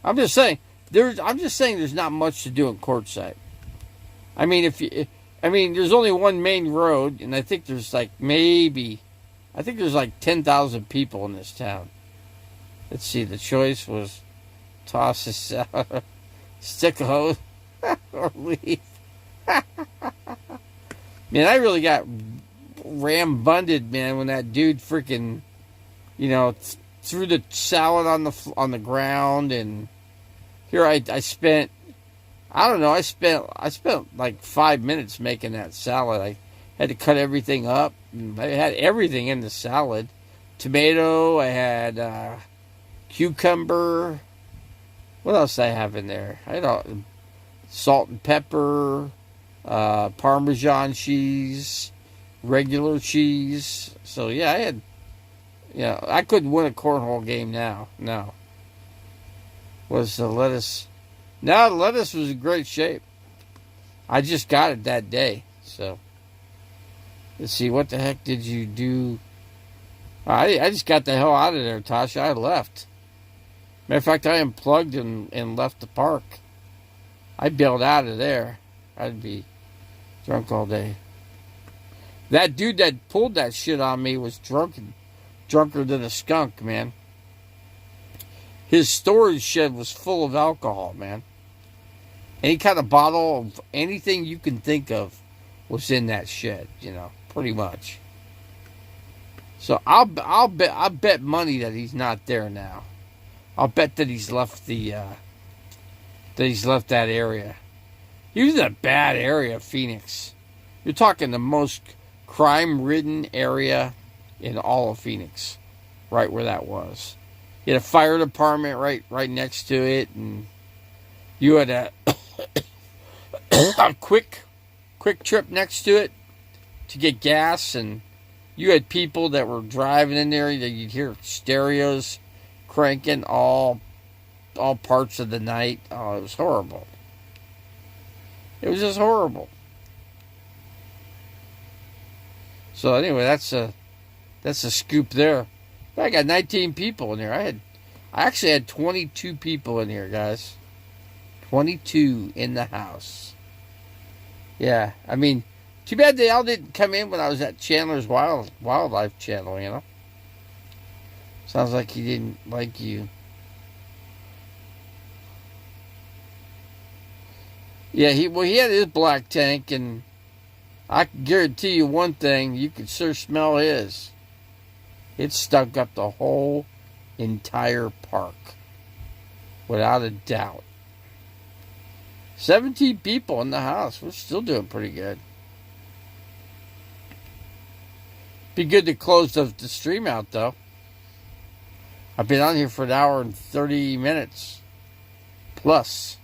I'm just saying there's not much to do in Quartzsite. I mean, there's only one main road, and I think there's like 10,000 people in this town. Let's see. The choice was toss a salad, stick a hose, or leave. Man, I really got rambunded, man, when that dude freaking, you know, threw the salad on the ground, and here I spent, I don't know, I spent like 5 minutes making that salad. I had to cut everything up. I had everything in the salad. Tomato, I had cucumber. What else did I have in there? I had salt and pepper. Parmesan cheese, regular cheese. So yeah, I had, I couldn't win a cornhole game now. No. Was the lettuce? No, the lettuce was in great shape. I just got it that day. So, let's see. What the heck did you do? I just got the hell out of there, Tasha. I left. Matter of fact, I unplugged and left the park. I bailed out of there. I'd be drunk all day. That dude that pulled that shit on me was drunker than a skunk, man. His storage shed was full of alcohol, man. Any kind of bottle of anything you can think of was in that shed, pretty much. So I bet money that he's not there now. I'll bet that he's left that area. He was in a bad area of Phoenix. You're talking the most crime-ridden area in all of Phoenix, right where that was. You had a fire department right next to it, and you had a quick trip next to it to get gas, and you had people that were driving in there that you'd hear stereos cranking all parts of the night. Oh, it was horrible. It was just horrible. So anyway, that's a scoop there. I got 19 people in there. I actually had 22 people in here, guys. 22 in the house. Yeah, I mean, too bad they all didn't come in when I was at Chandler's Wildlife Channel, Sounds like he didn't like you. Yeah, he had his black tank, and I can guarantee you one thing, you could sure smell his. It stunk up the whole entire park. Without a doubt. 17 people in the house. We're still doing pretty good. Be good to close the stream out, though. I've been on here for an hour and 30 minutes. Plus.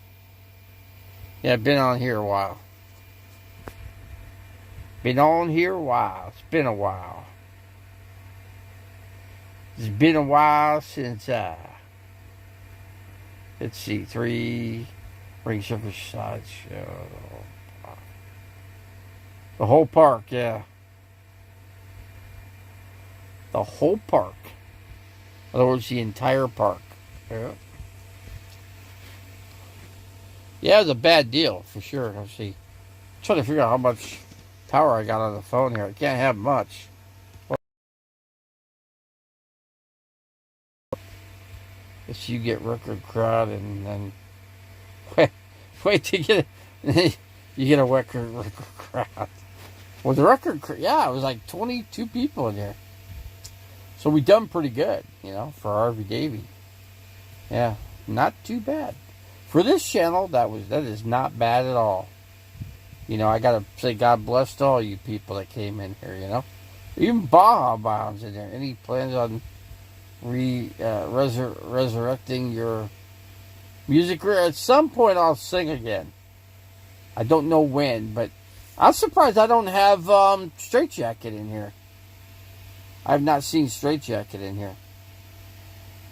Yeah, I've been on here a while. Been on here a while. It's been a while. It's been a while since let's see, 3 Ring Surfer Sideshow. The whole park, yeah. The whole park. In other words, the entire park. Yeah. Yeah, it was a bad deal, for sure. Let's see. I'm trying to figure out how much power I got on the phone here. I can't have much. If you get record crowd and then wait to get it, you get a record crowd. Well, the record, yeah, it was like 22 people in there. So we done pretty good, for RV Davey. Yeah, not too bad. For this channel, that is not bad at all. I gotta say God bless to all you people that came in here, Even Baja Bounds in there. Any plans on resurrecting your music career? At some point I'll sing again. I don't know when, but I'm surprised I don't have Straight Jacket in here. I've not seen Straight Jacket in here.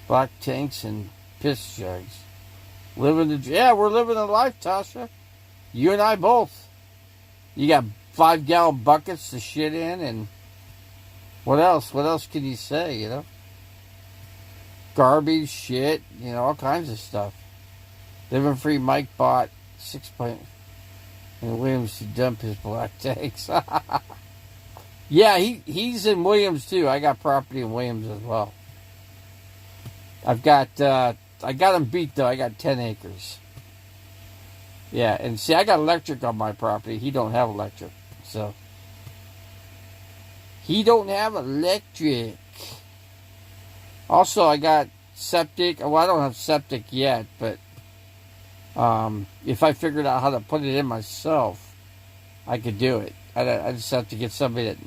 Black tanks and piss jugs. We're living a life, Tasha. You and I both. You got 5-gallon buckets to shit in, and what else? What else can you say, Garbage, shit, all kinds of stuff. Living Free Mike bought 6 point and Williams to dump his black tanks. Yeah, he's in Williams too. I got property in Williams as well. I got him beat though. I got 10 acres. Yeah, and see, I got electric on my property. He don't have electric, so he don't have electric. Also, I got septic. Well, I don't have septic yet, but if I figured out how to put it in myself, I could do it. I just have to get somebody that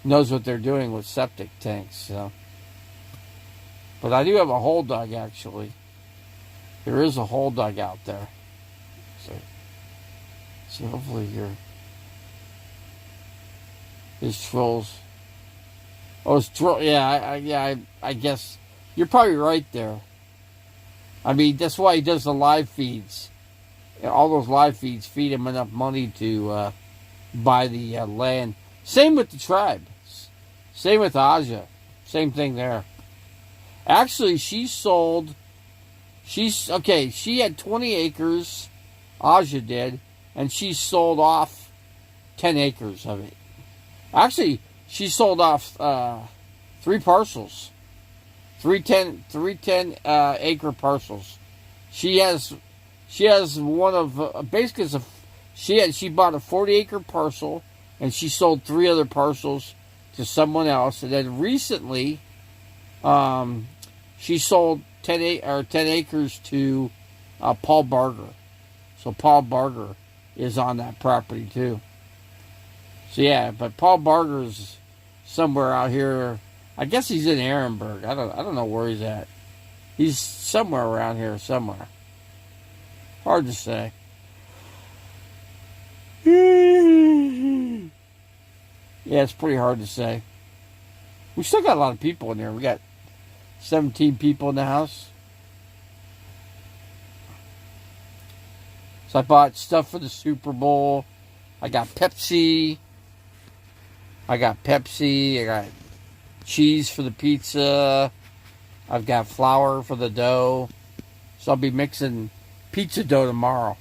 knows what they're doing with septic tanks. So, but I do have a hole dug, actually. There is a hole dug out there. So hopefully his trolls. Oh, it's troll. Yeah, I guess you're probably right there. I mean, that's why he does the live feeds. all those live feeds feed them enough money to buy the land. Same with the tribe. Same with Aja. Same thing there. Actually, she had 20 acres, Aja did, and she sold off 10 acres of it. Actually, she sold off 3 parcels. 310 acre parcels. She has one of basically she bought a 40 acre parcel and she sold 3 other parcels to someone else, and then recently she sold 10 acres to Paul Barger. So Paul Barger is on that property too. So yeah, but Paul Barger's somewhere out here. I guess he's in Ehrenberg. I don't know where he's at. He's somewhere around here somewhere. Hard to say. Yeah, it's pretty hard to say. We still got a lot of people in there. We got 17 people in the house. So I bought stuff for the Super Bowl. I got Pepsi. I got cheese for the pizza. I've got flour for the dough. So I'll be mixing pizza dough tomorrow.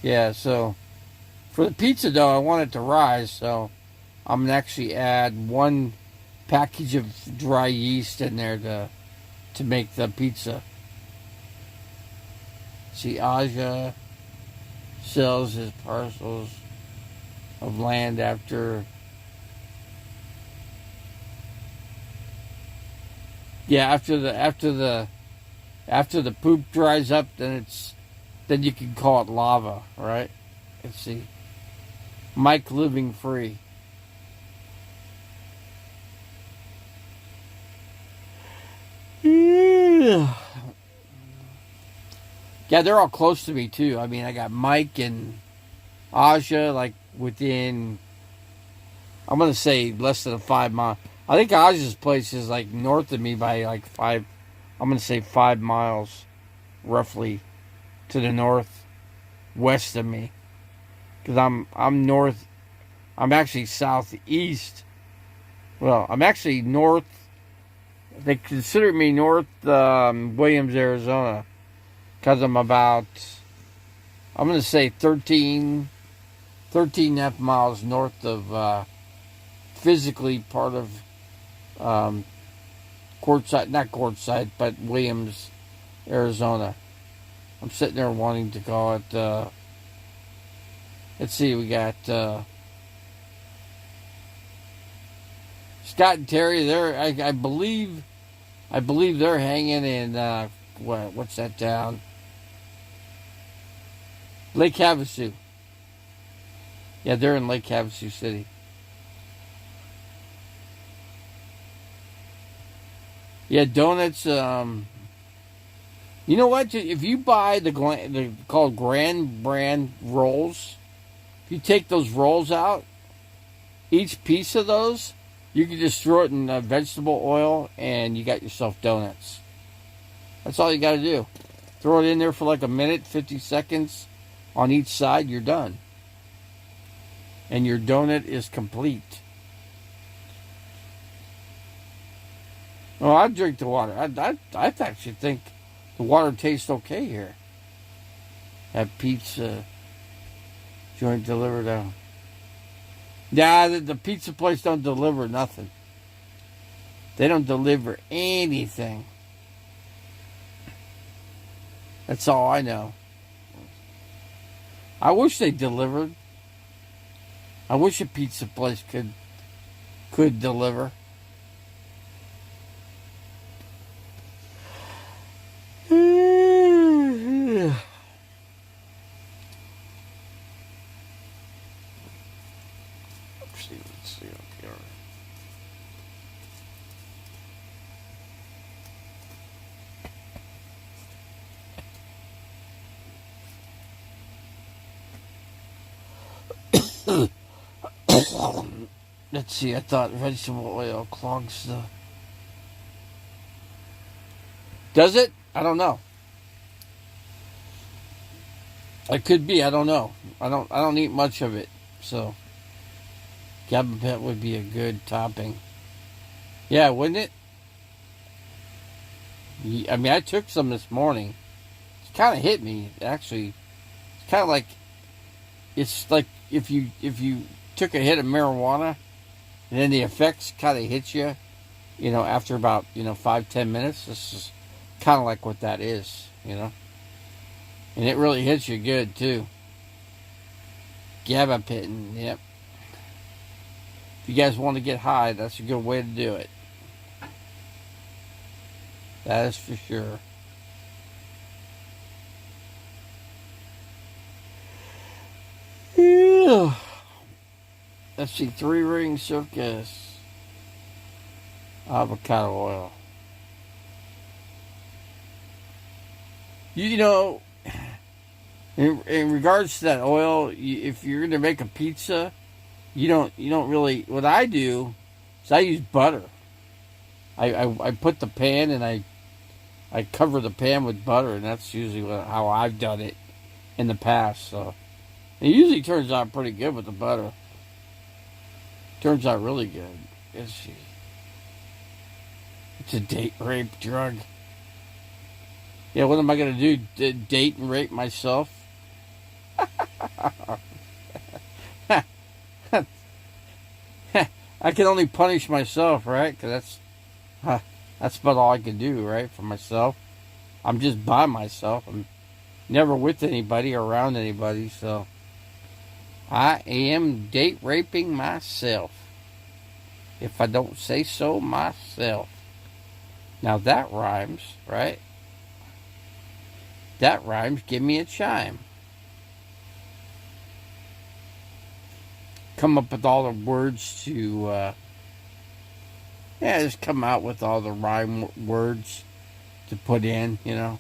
Yeah, so for the pizza dough, I want it to rise, so I'm going to actually add 1 package of dry yeast in there to make the pizza. See, Aja sells his parcels of land after... Yeah, after the poop dries up, then you can call it lava, right? Let's see. Mike Living Free. Yeah, they're all close to me too. I mean, I got Mike and Aja like within, I'm gonna say less than a 5 mile. I think Aja's place is like north of me by like 5. I'm gonna say 5 miles, roughly, to the northwest of me. Because I'm north. I'm actually southeast. Well, I'm actually north. They consider me north Williams, Arizona. Because I'm about, I'm going to say 13 and a half miles north of, physically part of Quartzsite, not Quartzsite, but Williams, Arizona. I'm sitting there wanting to call it, let's see, we got Scott and Terry. I believe they're hanging in what's that town? Lake Havasu. Yeah, they're in Lake Havasu City. Yeah, donuts. You know what? If you buy the called Grand Brand rolls, if you take those rolls out, each piece of those, you can just throw it in vegetable oil, and you got yourself donuts. That's all you got to do. Throw it in there for like a minute, 50 seconds on each side. You're done, and your donut is complete. Oh, I drink the water. I actually think the water tastes okay here. That pizza joint delivered out. Nah, the pizza place don't deliver nothing. They don't deliver anything. That's all I know. I wish they delivered. I wish a pizza place could deliver. Let's see up here. Let's see, I thought vegetable oil clogs the... Does it? I don't know. It could be. I don't know. I don't eat much of it, so gabapent would be a good topping. Yeah, wouldn't it? I mean, I took some this morning. It kind of hit me, actually. It's kind of like if you took a hit of marijuana, and then the effects kind of hit you, after about 5-10 minutes. This is kind of like what that is. And it really hits you good too. Gabapentin, yep. If you guys want to get high, that's a good way to do it. That is for sure. Yeah. Let's see, 3-ring circus. Avocado oil. In regards to that oil, if you're going to make a pizza, you don't really. What I do is I use butter. I put the pan and I cover the pan with butter, and that's usually how I've done it in the past. So it usually turns out pretty good with the butter. Turns out really good. It's a date rape drug. Yeah, what am I going to do? Date and rape myself? I can only punish myself, right? Because that's about all I can do, right? For myself. I'm just by myself. I'm never with anybody or around anybody, so I am date raping myself. If I don't say so myself. Now that rhymes, right? That rhymes. Give me a chime. Come up with all the words to, just come out with all the rhyme words to put in, So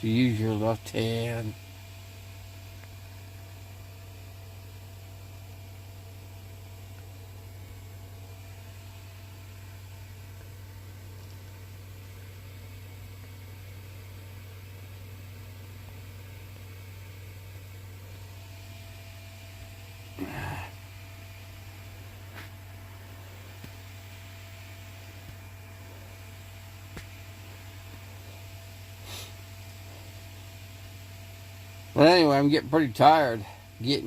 use your left hand. But anyway, I'm getting pretty tired. And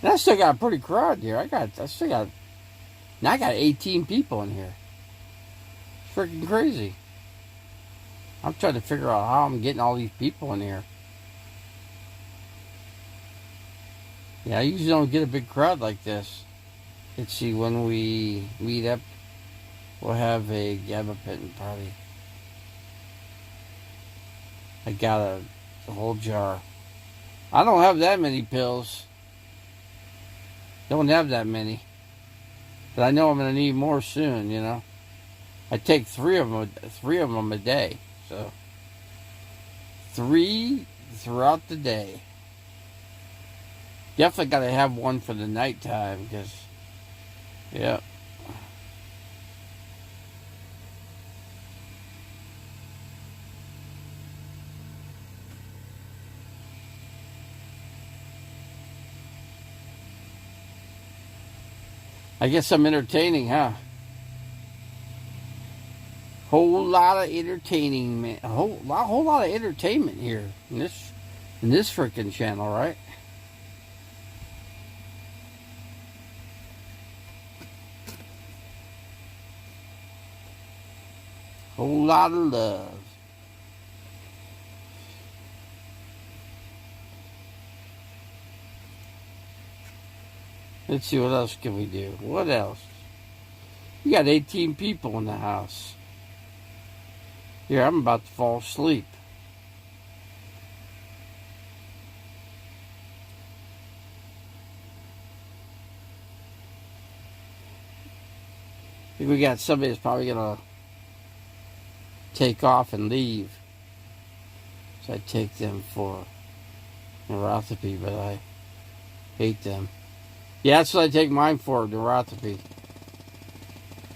I still got a pretty crowd here. I got 18 people in here. It's freaking crazy. I'm trying to figure out how I'm getting all these people in here. Yeah, I usually don't get a big crowd like this. Let's see, when we meet up, we'll have a gabapentin party. I got a whole jar. I don't have that many pills. Don't have that many. But I know I'm going to need more soon, I take 3 of them a day. So 3 throughout the day. Definitely got to have one for the nighttime because, yeah. I guess I'm entertaining, huh? Whole lot of entertaining, man. A whole lot of entertainment here in this freaking channel, right? Whole lot of love. Let's see, what else can we do? What else? We got 18 people in the house. Here, I'm about to fall asleep. I think we got somebody that's probably going to take off and leave. So I take them for neuropathy, but I hate them. Yeah, that's what I take mine for, neuropathy.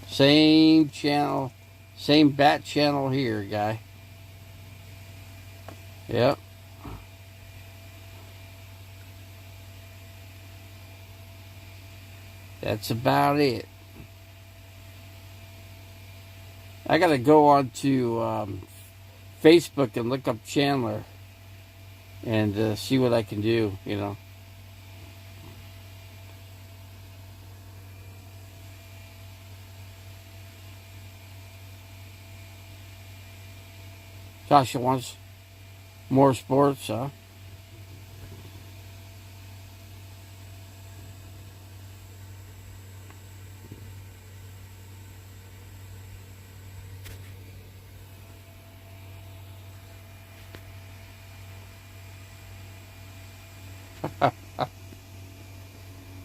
Same channel, same bat channel here, guy. Yep. That's about it. I gotta go on to Facebook and look up Chandler and see what I can do, you know. Tasha wants more sports, huh?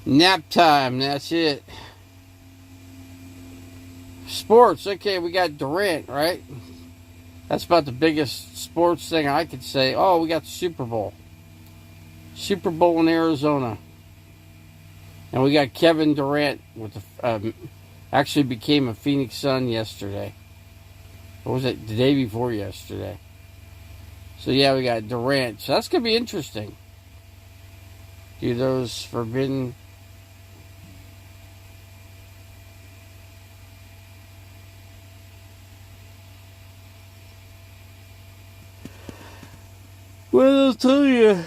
Nap time, that's it. Sports, okay, we got Durant, right? That's about the biggest sports thing I could say. Oh, we got the Super Bowl. Super Bowl in Arizona. And we got Kevin Durant with actually became a Phoenix Sun yesterday. Or was it the day before yesterday? So yeah, we got Durant. So that's gonna be interesting. Do those forbidden? Well, I'll tell you.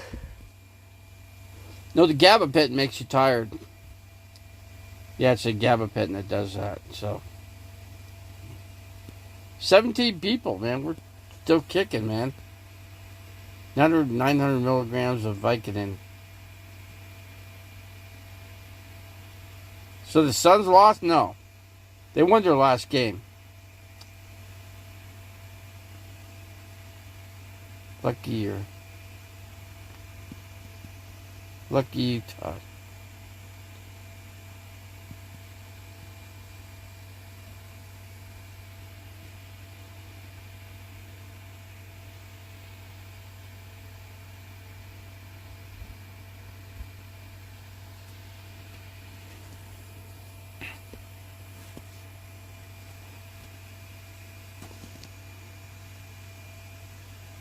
No, the gabapentin makes you tired. Yeah, it's a gabapentin that does that. So, 17 people, man. We're still kicking, man. 900 milligrams of Vicodin. So the Suns lost? No. They won their last game. Lucky you. Lucky you, Todd.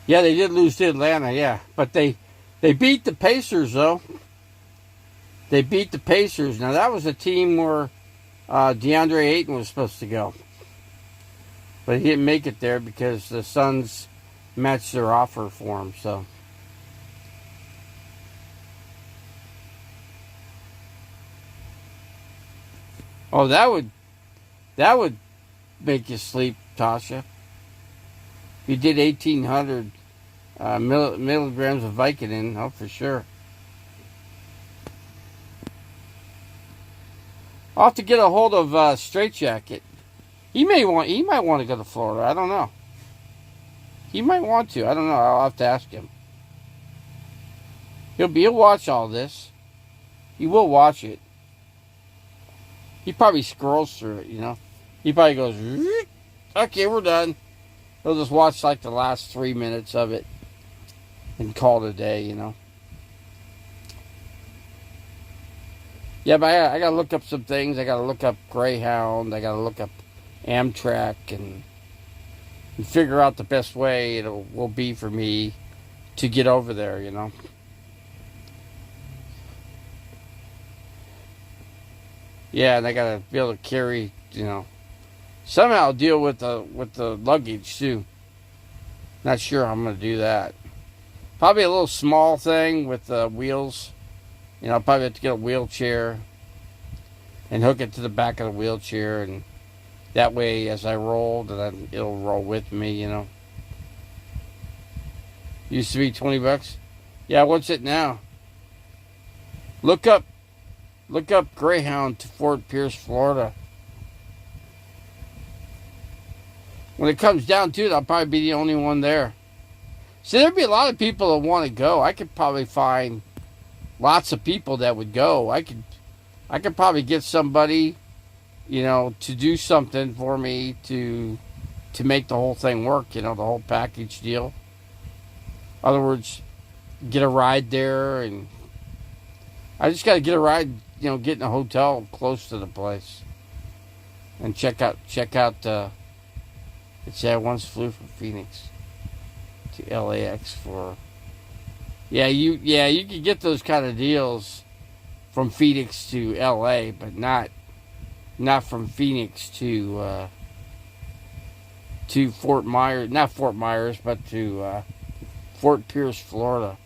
Yeah, they did lose to Atlanta, yeah. But they beat the Pacers, though. They beat the Pacers. Now, that was a team where DeAndre Ayton was supposed to go. But he didn't make it there because the Suns matched their offer for him, so. Oh, that would make you sleep, Tasha. If you did 1,800 milligrams of Vicodin, oh, for sure. I'll have to get a hold of Straight Jacket. He might want to go to Florida. I don't know. He might want to. I don't know. I'll have to ask him. He'll watch all this. He will watch it. He probably scrolls through it, you know. He probably goes, okay, we're done. He'll just watch like the last 3 minutes of it and call it a day, you know. Yeah, but I got to look up some things. I got to look up Greyhound. I got to look up Amtrak and figure out the best way it will be for me to get over there, you know. Yeah, and I got to be able to carry, you know, somehow deal with the luggage too. Not sure how I'm going to do that. Probably a little small thing with the wheels. You know, I'll probably have to get a wheelchair and hook it to the back of the wheelchair, and that way, as I roll, then it'll roll with me. You know. Used to be $20. Yeah, what's it now? Look up Greyhound to Fort Pierce, Florida. When it comes down to it, I'll probably be the only one there. See, there'd be a lot of people that want to go. I could probably find lots of people that would go. I could probably get somebody, you know, to do something for me to make the whole thing work, you know, the whole package deal. In other words, get a ride there, and I just got to get a ride, you know, get in a hotel close to the place and check out. Let's say I once flew from Phoenix to LAX for. You could get those kind of deals from Phoenix to LA, but not from Phoenix to Fort Myers, not Fort Myers, but to Fort Pierce, Florida.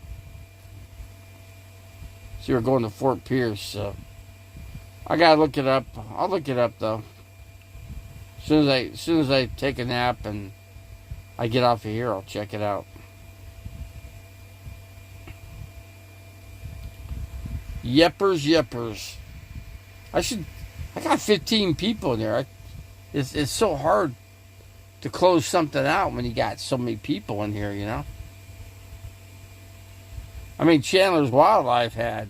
So you're going to Fort Pierce. So I gotta look it up. I'll look it up though. As soon as I take a nap and I get off of here, I'll check it out. Yepers. I got 15 people in there. It's so hard to close something out when you got so many people in here, you know? I mean, Chandler's Wildlife had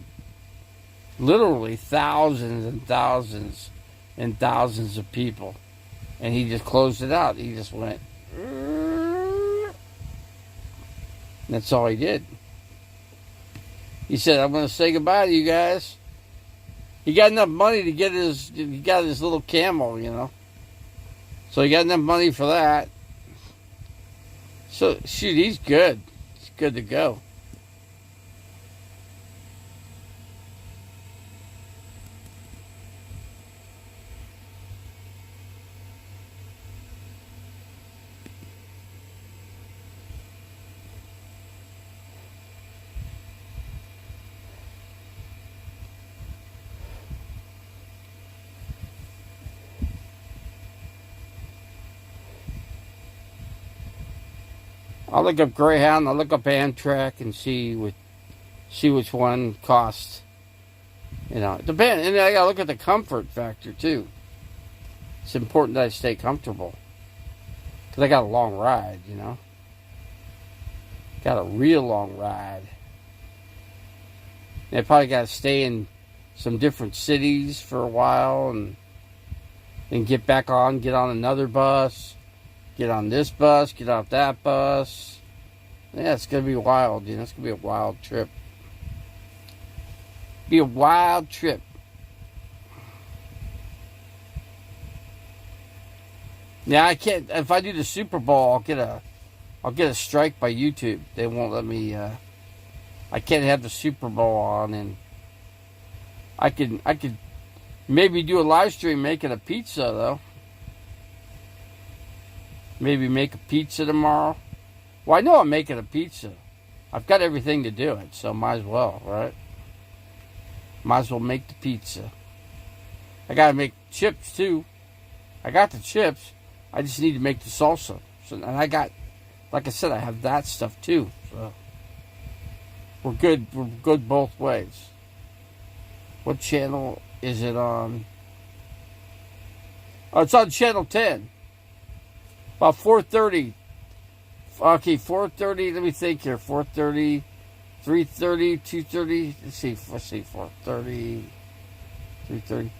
literally thousands and thousands and thousands of people. And he just closed it out. He just went. That's all he did. He said, I'm going to say goodbye to you guys. He got enough money to get he got his little camel, you know. So he got enough money for that. So, shoot, he's good. He's good to go. I'll look up Greyhound. I'll look up Amtrak and see which one costs. You know, it depends. And I gotta look at the comfort factor too. It's important that I stay comfortable because I got a long ride. You know, got a real long ride. And I probably got to stay in some different cities for a while and then get on another bus. Get on this bus, get off that bus. Yeah, it's going to be wild, you know. It's going to be a wild trip. Be a wild trip. Yeah, I can't. If I do the Super Bowl, I'll get a strike by YouTube. They won't let me. I can't have the Super Bowl on, and I could maybe do a live stream making a pizza though. Maybe make a pizza tomorrow. Well, I know I'm making a pizza. I've got everything to do it, so might as well, right? Might as well make the pizza. I gotta make chips too. I got the chips. I just need to make the salsa. So, and I got, like I said, I have that stuff too. So we're good. We're good both ways. What channel is it on? Oh, it's on channel 10. About 4:30. Okay, 4:30. Let me think here. 4:30, 3:30, 2:30. Let's see. 4:30, 3:30.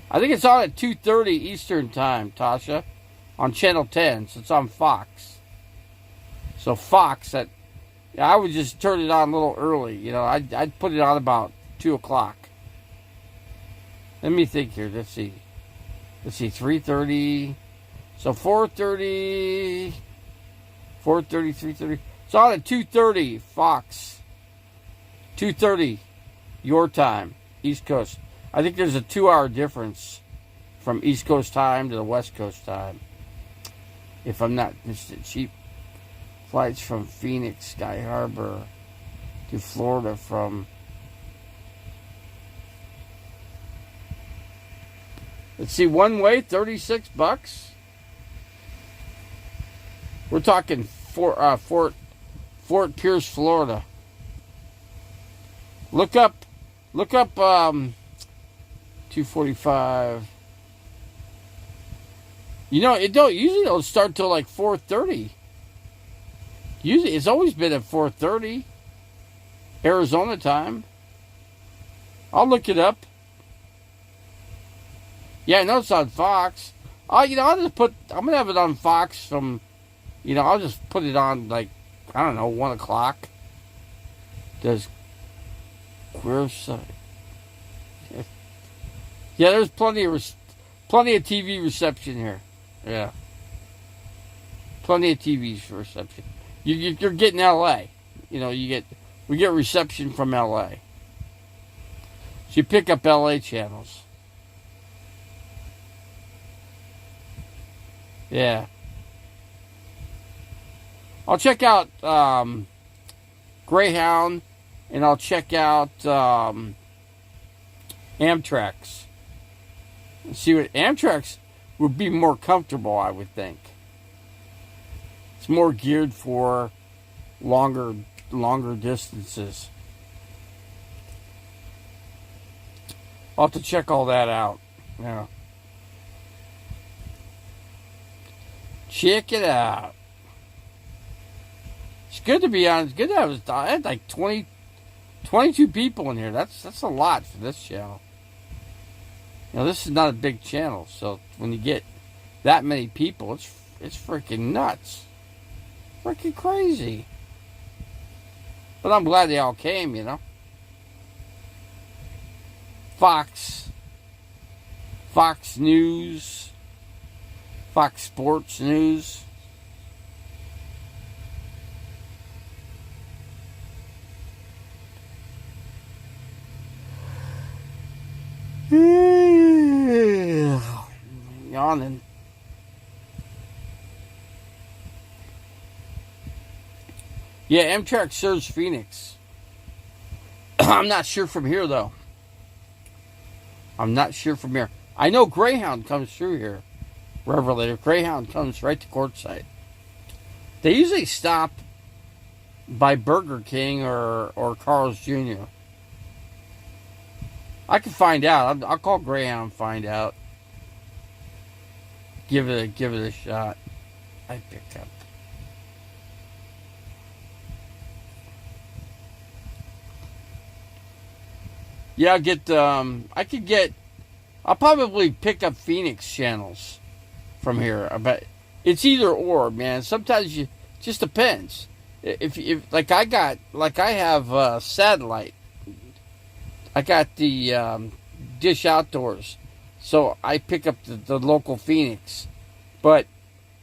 I think it's on at 2:30 Eastern Time, Tasha, on Channel 10. So it's on Fox. So Fox, I would just turn it on a little early. You know, I'd put it on about 2 o'clock. Let me think here. Let's see. 3:30. So 4:30, 3:30. It's on at 2:30, Fox. 2:30, your time, East Coast. I think there's a 2-hour difference from East Coast time to the West Coast time. If I'm not mistaken, cheap flights from Phoenix, Sky Harbor to Florida from. Let's see, one way, $36. We're talking Fort Pierce, Florida. Look up 245. You know, it usually don't start till like 4:30. Usually it's always been at 4:30 Arizona time. I'll look it up. Yeah, I know it's on Fox. I'm gonna have it on Fox from. You know, I'll just put it on, like, I don't know, 1 o'clock. Does Queer Side? Yeah, there's plenty of TV reception here. Yeah. Plenty of TV reception. You're getting L.A. You know, we get reception from L.A. So you pick up L.A. channels. Yeah. I'll check out Greyhound, and I'll check out Amtrak's. See what Amtrak's would be more comfortable, I would think. It's more geared for longer distances. I'll have to check all that out. Yeah. Check it out. It's good to be on. It's good that I had like 22 people in here. That's a lot for this channel. You know, this is not a big channel, so when you get that many people, it's freaking nuts. Freaking crazy. But I'm glad they all came, you know. Fox News, Fox Sports News. Yawning. Yeah, Amtrak serves Phoenix. I'm not sure from here, though. I'm not sure from here. I know Greyhound comes through here. Revelator. Greyhound comes right to Quartzsite. They usually stop by Burger King or Carl's Jr. I can find out. I'll call Greyhound and find out. Give it a shot. I pick up. Yeah, I'll probably pick up Phoenix channels from here. But it's either or, man. Sometimes it just depends. If I have satellite. I got the Dish Outdoors, so I pick up the local Phoenix. But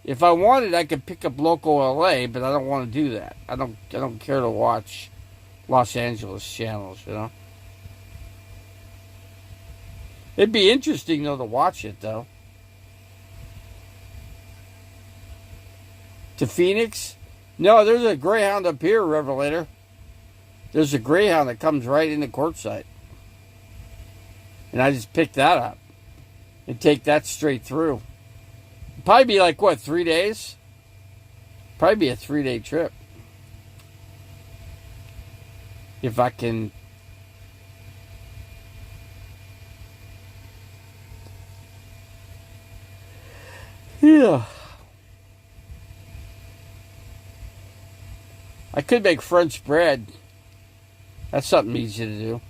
if I wanted, I could pick up local LA, but I don't want to do that. I don't care to watch Los Angeles channels, you know. It'd be interesting though to watch it though. To Phoenix? No, there's a Greyhound up here, Revelator. There's a Greyhound that comes right into Quartzsite. And I just pick that up and take that straight through. Probably be like, what, 3 days? Probably be a 3-day trip. If I can. Yeah. I could make French bread. That's something easy to do.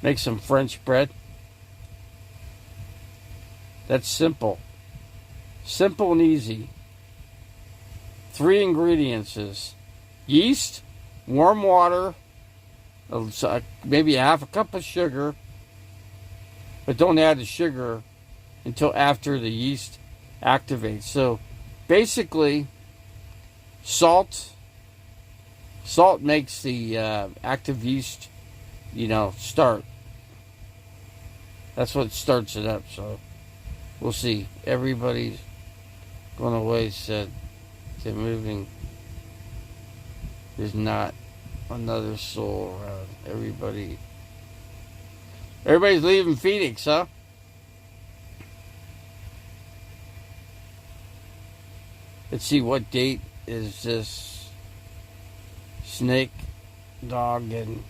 Make some French bread. That's simple. Simple and easy. 3 ingredients is yeast, warm water, maybe half a cup of sugar, but don't add the sugar until after the yeast activates. So basically, salt makes the active yeast, start. That's what starts it up. So we'll see. Everybody's going away. Said they're moving. There's not another soul around. Everybody's leaving Phoenix, huh? Let's see, what date is this? Snake, Dog, and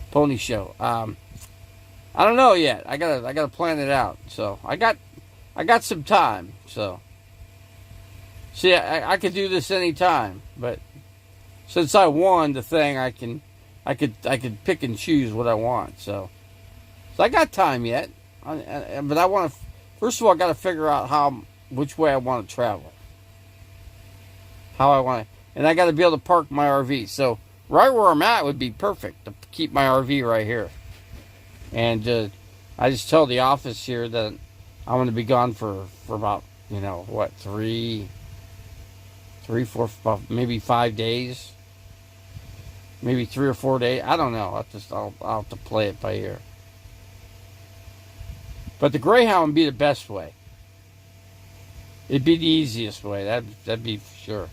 Pony Show. I don't know yet. I gotta plan it out. So I got some time. So see, I could do this anytime, but since I won the thing, I could pick and choose what I want. So I got time yet. But I want to. First of all, I got to figure out which way I want to travel. How I want to, and I got to be able to park my RV. So right where I'm at would be perfect to keep my RV right here. And I just tell the office here that I'm going to be gone for about 3 3, 4, 5, maybe 5 days, maybe 3 or 4 days. I don't know. I'll have to play it by ear. But the Greyhound would be the best way. It'd be the easiest way. That'd be for sure.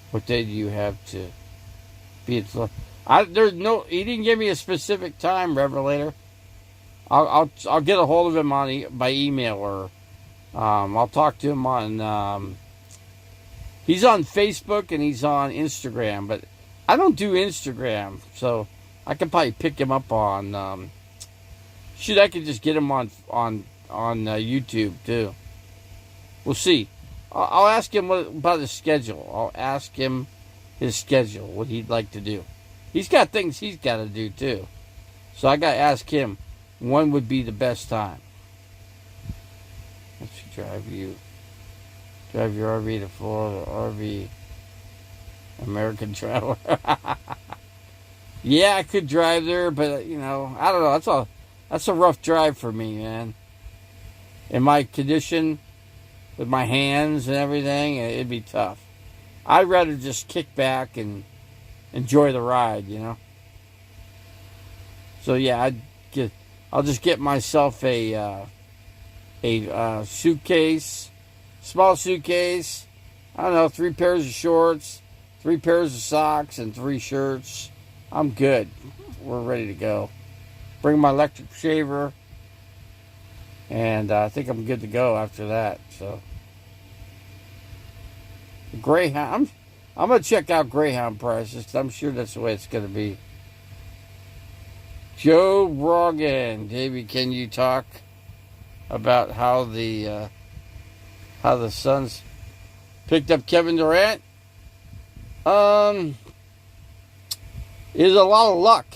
What day do you have to be at Florida? There's no. He didn't give me a specific time, Revelator. I'll get a hold of him by email, or I'll talk to him on. He's on Facebook and he's on Instagram, but I don't do Instagram, so I could probably pick him up on. I could just get him on YouTube too. We'll see. I'll ask him about his schedule. I'll ask him his schedule, what he'd like to do. He's got things he's got to do too, so I got to ask him when would be the best time. Let's drive your RV to Florida, RV American Traveler. Yeah, I could drive there, but I don't know. That's a rough drive for me, man. In my condition, with my hands and everything, it'd be tough. I'd rather just kick back and enjoy the ride, So yeah, I'll just get myself a suitcase, small suitcase. I don't know, 3 pairs of shorts, 3 pairs of socks, and 3 shirts. I'm good. We're ready to go. Bring my electric shaver, and I think I'm good to go after that. So, Greyhound. I'm gonna check out Greyhound prices. I'm sure that's the way it's gonna be. Joe Rogan, Davey, can you talk about how the Suns picked up Kevin Durant? There's a lot of luck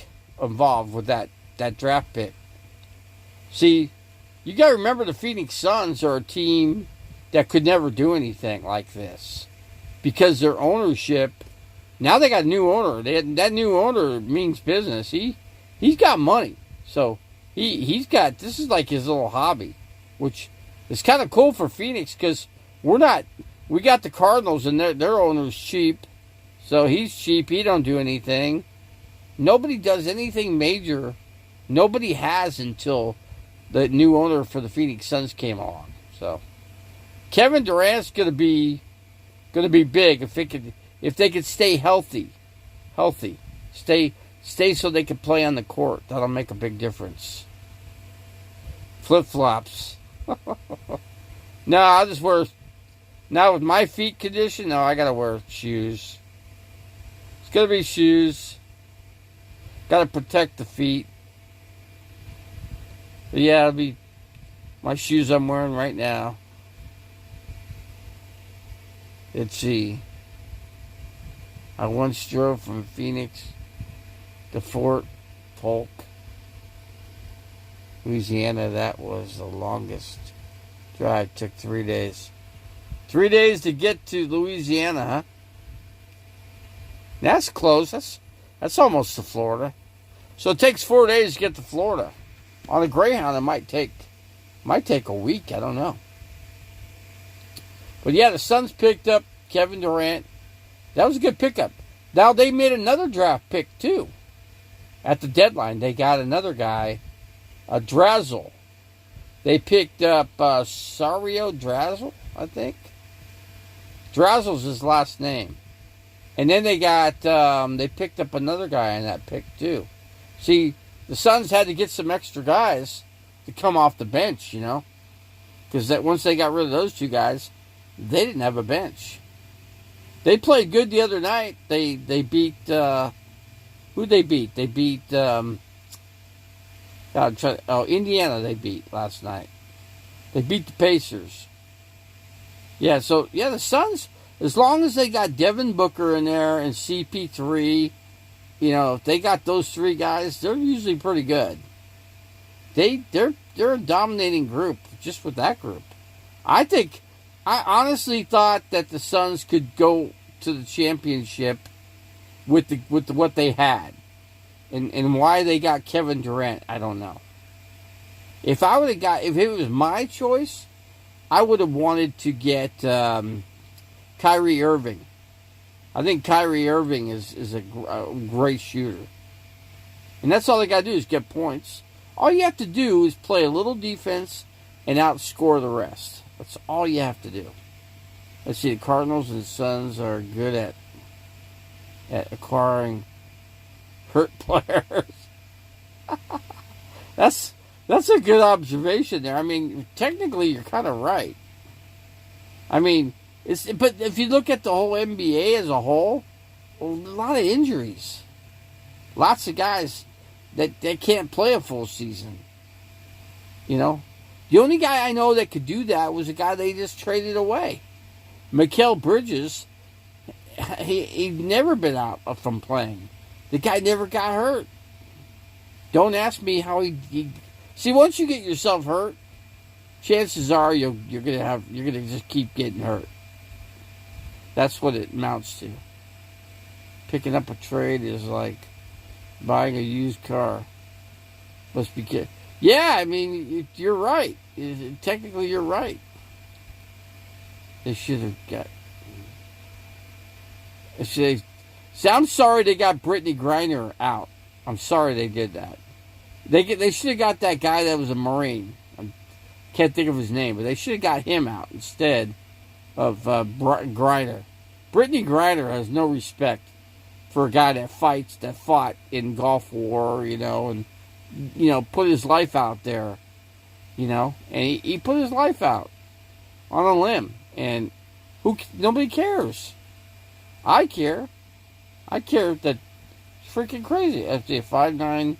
involved with that draft pick. See, you got to remember the Phoenix Suns are a team that could never do anything like this because their ownership. Now they got a new owner. That new owner means business. He's got money, so he's got, this is like his little hobby, which is kind of cool for Phoenix because we got the Cardinals and their owner's cheap, so he's cheap. He don't do anything. Nobody does anything major. Nobody has until the new owner for the Phoenix Suns came along. So Kevin Durant's gonna be big if they could stay healthy, stay so they can play on the court. That'll make a big difference. Flip flops. No, I just wear. Now with my feet condition, no, I gotta wear shoes. It's gonna be shoes. Gotta protect the feet. But yeah, it'll be my shoes I'm wearing right now. Let's see. I once drove from Phoenix to Fort Polk, Louisiana. That was the longest drive. Took 3 days. 3 days to get to Louisiana, huh? That's close. That's almost to Florida. So it takes 4 days to get to Florida. On a Greyhound, it might take a week. I don't know. But yeah, the Suns picked up Kevin Durant. That was a good pickup. Now they made another draft pick too. At the deadline, they got another guy, Drazel. They picked up Sario Drazel, I think. Drazel's his last name. And then they picked up another guy in that pick too. See, the Suns had to get some extra guys to come off the bench, because once they got rid of those 2 guys, they didn't have a bench. They played good the other night. They beat who'd they beat? They beat Indiana. They beat last night. They beat the Pacers. Yeah, so the Suns, as long as they got Devin Booker in there and CP3, if they got those 3 guys, they're usually pretty good. They're a dominating group just with that group. I honestly thought that the Suns could go to the championship with what they had, and why they got Kevin Durant, I don't know. If it was my choice, I would have wanted to get Kyrie Irving. I think Kyrie Irving is a great shooter. And that's all they got to do is get points. All you have to do is play a little defense and outscore the rest. That's all you have to do. Let's see, the Cardinals and Suns are good at acquiring hurt players. That's a good observation there. I mean, technically, you're kind of right. I mean, but if you look at the whole NBA as a whole, a lot of injuries. Lots of guys that can't play a full season. You know? The only guy I know that could do that was a guy they just traded away. Mikal Bridges, he'd never been out from playing. The guy never got hurt. Don't ask me how he see, once you get yourself hurt, chances are you're gonna just keep getting hurt. That's what it amounts to. Picking up a trade is like buying a used car. Must be good. Yeah, I mean, you're right. Technically, you're right. They should have got. See, I'm sorry they got Brittany Griner out. I'm sorry they did that. They should have got that guy that was a Marine. I can't think of his name, but they should have got him out instead of Griner. Brittany Griner has no respect for a guy that fought in Gulf War, and put his life out there, and he put his life out on a limb, and nobody cares. I care. I care that it's freaking crazy. After a 5'9"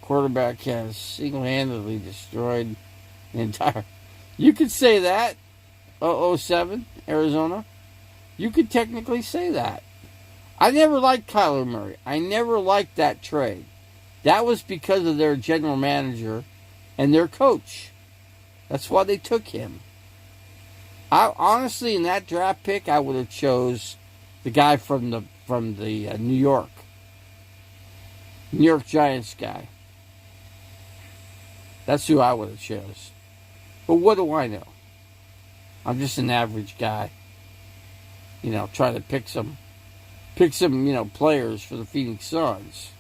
quarterback has single-handedly destroyed the entire. You could say that. 007 Arizona. You could technically say that. I never liked Kyler Murray. I never liked that trade. That was because of their general manager and their coach. That's why they took him. I honestly, in that draft pick, I would have chose the guy from the New York Giants guy. That's who I would have chose. But what do I know? I'm just an average guy. Trying to pick some players for the Phoenix Suns.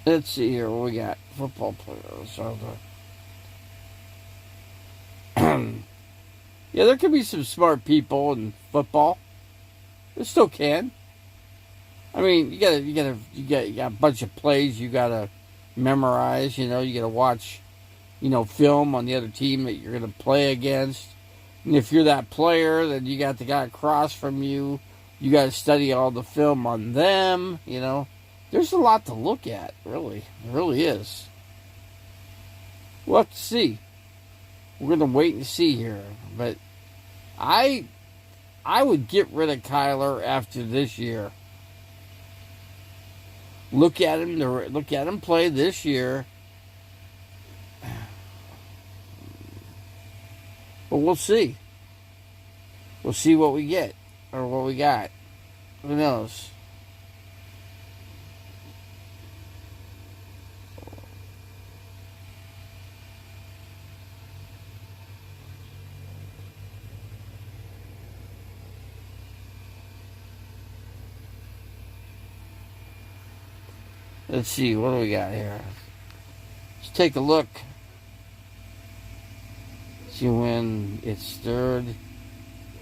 Let's see here what we got. Football players. Yeah, there could be some smart people in football. There still can. I mean, you got a bunch of plays you gotta memorize. You gotta watch, film on the other team that you're gonna play against. And if you're that player, then you got the guy across from you. You got to study all the film on them, There's a lot to look at, really. It really is. We'll have to see. We're going to wait and see here. But I would get rid of Kyler after this year. Look at him play this year. But we'll see. We'll see what we get. Or what we got. Who knows? Let's see, what do we got here? Let's take a look. See, when it's stirred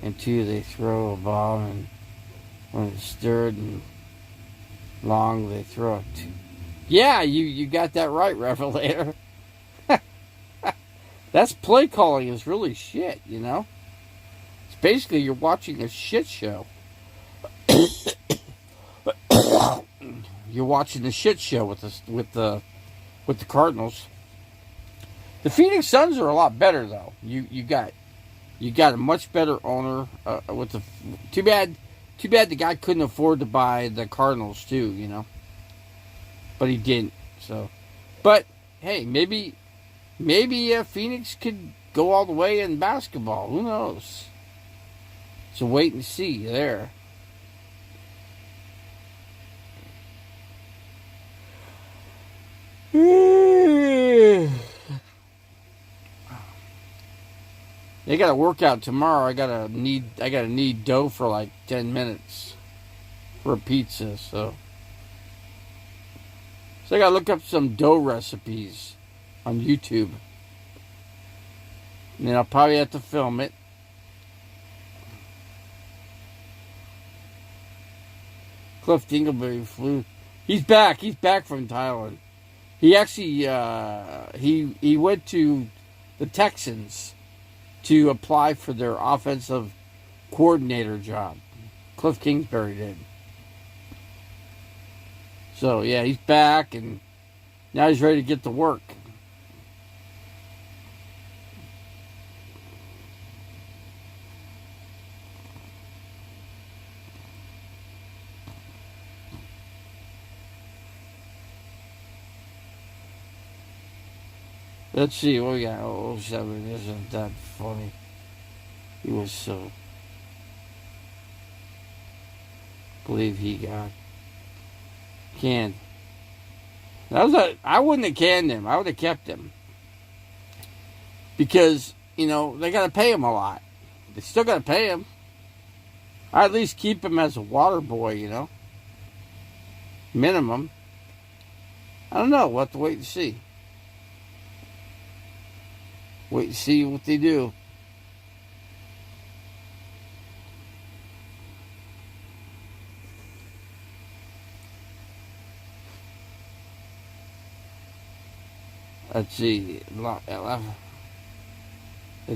and two, they throw a ball, and when it's stirred and long, they throw it. Yeah, you got that right, Revelator. That's play calling is really shit, It's basically you're watching a shit show. You're watching the shit show with the Cardinals. The Phoenix Suns are a lot better though. You got a much better owner. With the too bad the guy couldn't afford to buy the Cardinals too. But he didn't. So, but hey, maybe Phoenix could go all the way in basketball. Who knows? So wait and see there. They got a workout tomorrow. I gotta knead dough for like 10 minutes for a pizza. So I gotta look up some dough recipes on YouTube. And then I'll probably have to film it. Cliff Dingleberry flew. He's back. He's back from Thailand. He actually he went to the Texans to apply for their offensive coordinator job. Cliff Kingsbury did. So yeah, he's back and now he's ready to get to work. Let's see what we got. Oh, 07 isn't that funny? He was so. Believe he got canned. I wouldn't have canned him. I would have kept him because they got to pay him a lot. They still got to pay him. I at least keep him as a water boy. Minimum. I don't know. We'll have to wait and see. Wait and see what they do. Let's see. Let's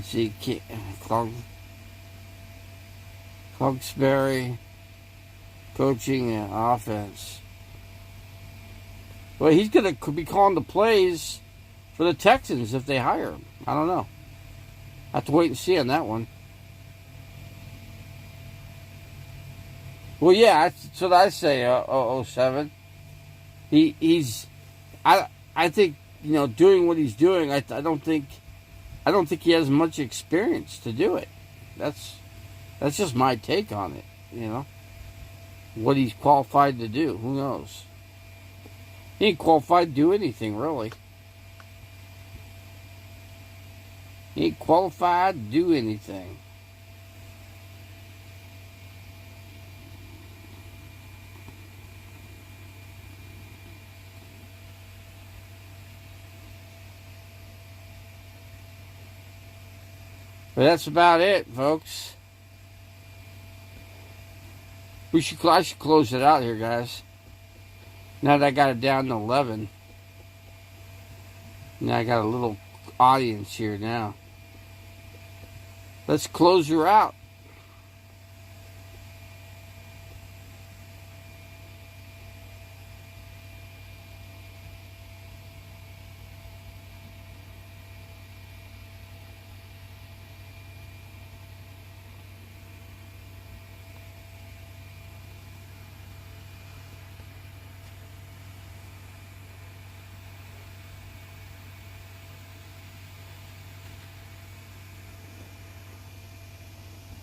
see. Clugsbury coaching and offense. Well, he's going to be calling the plays for the Texans if they hire him. I don't know. I have to wait and see on that one. Well, yeah, that's what I say. 07. He's. I think doing what he's doing. I don't think he has much experience to do it. That's just my take on it. What he's qualified to do. Who knows? He ain't qualified to do anything really. He ain't qualified to do anything. But that's about it, folks. I should close it out here, guys. Now that I got it down to 11. Now I got a little audience here now. Let's close her out.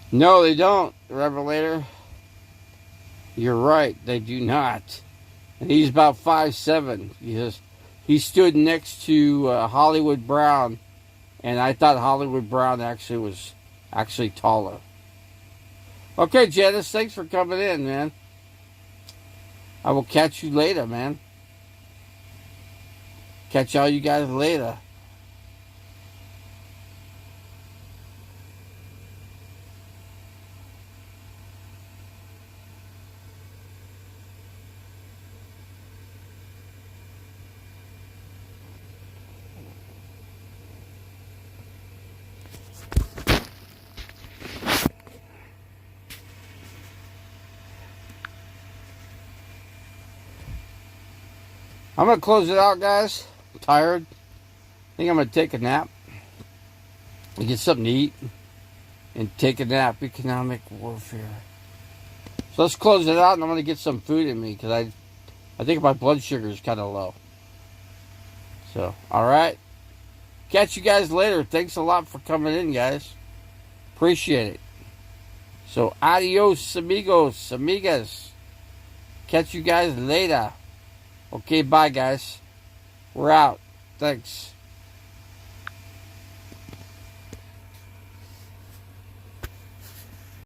No, they don't, Revelator. You're right, they do not. And he's about 5'7". He stood next to Hollywood Brown, and I thought Hollywood Brown was taller. Okay, Janice, thanks for coming in, man. I will catch you later, man. Catch all you guys later. I'm going to close it out, guys. I'm tired. I think I'm going to take a nap. And get something to eat. And take a nap. Economic warfare. So let's close it out, and I'm going to get some food in me. Because I think my blood sugar is kind of low. So, alright. Catch you guys later. Thanks a lot for coming in, guys. Appreciate it. So, adios, amigos, amigas. Catch you guys later. Okay, bye, guys. We're out. Thanks.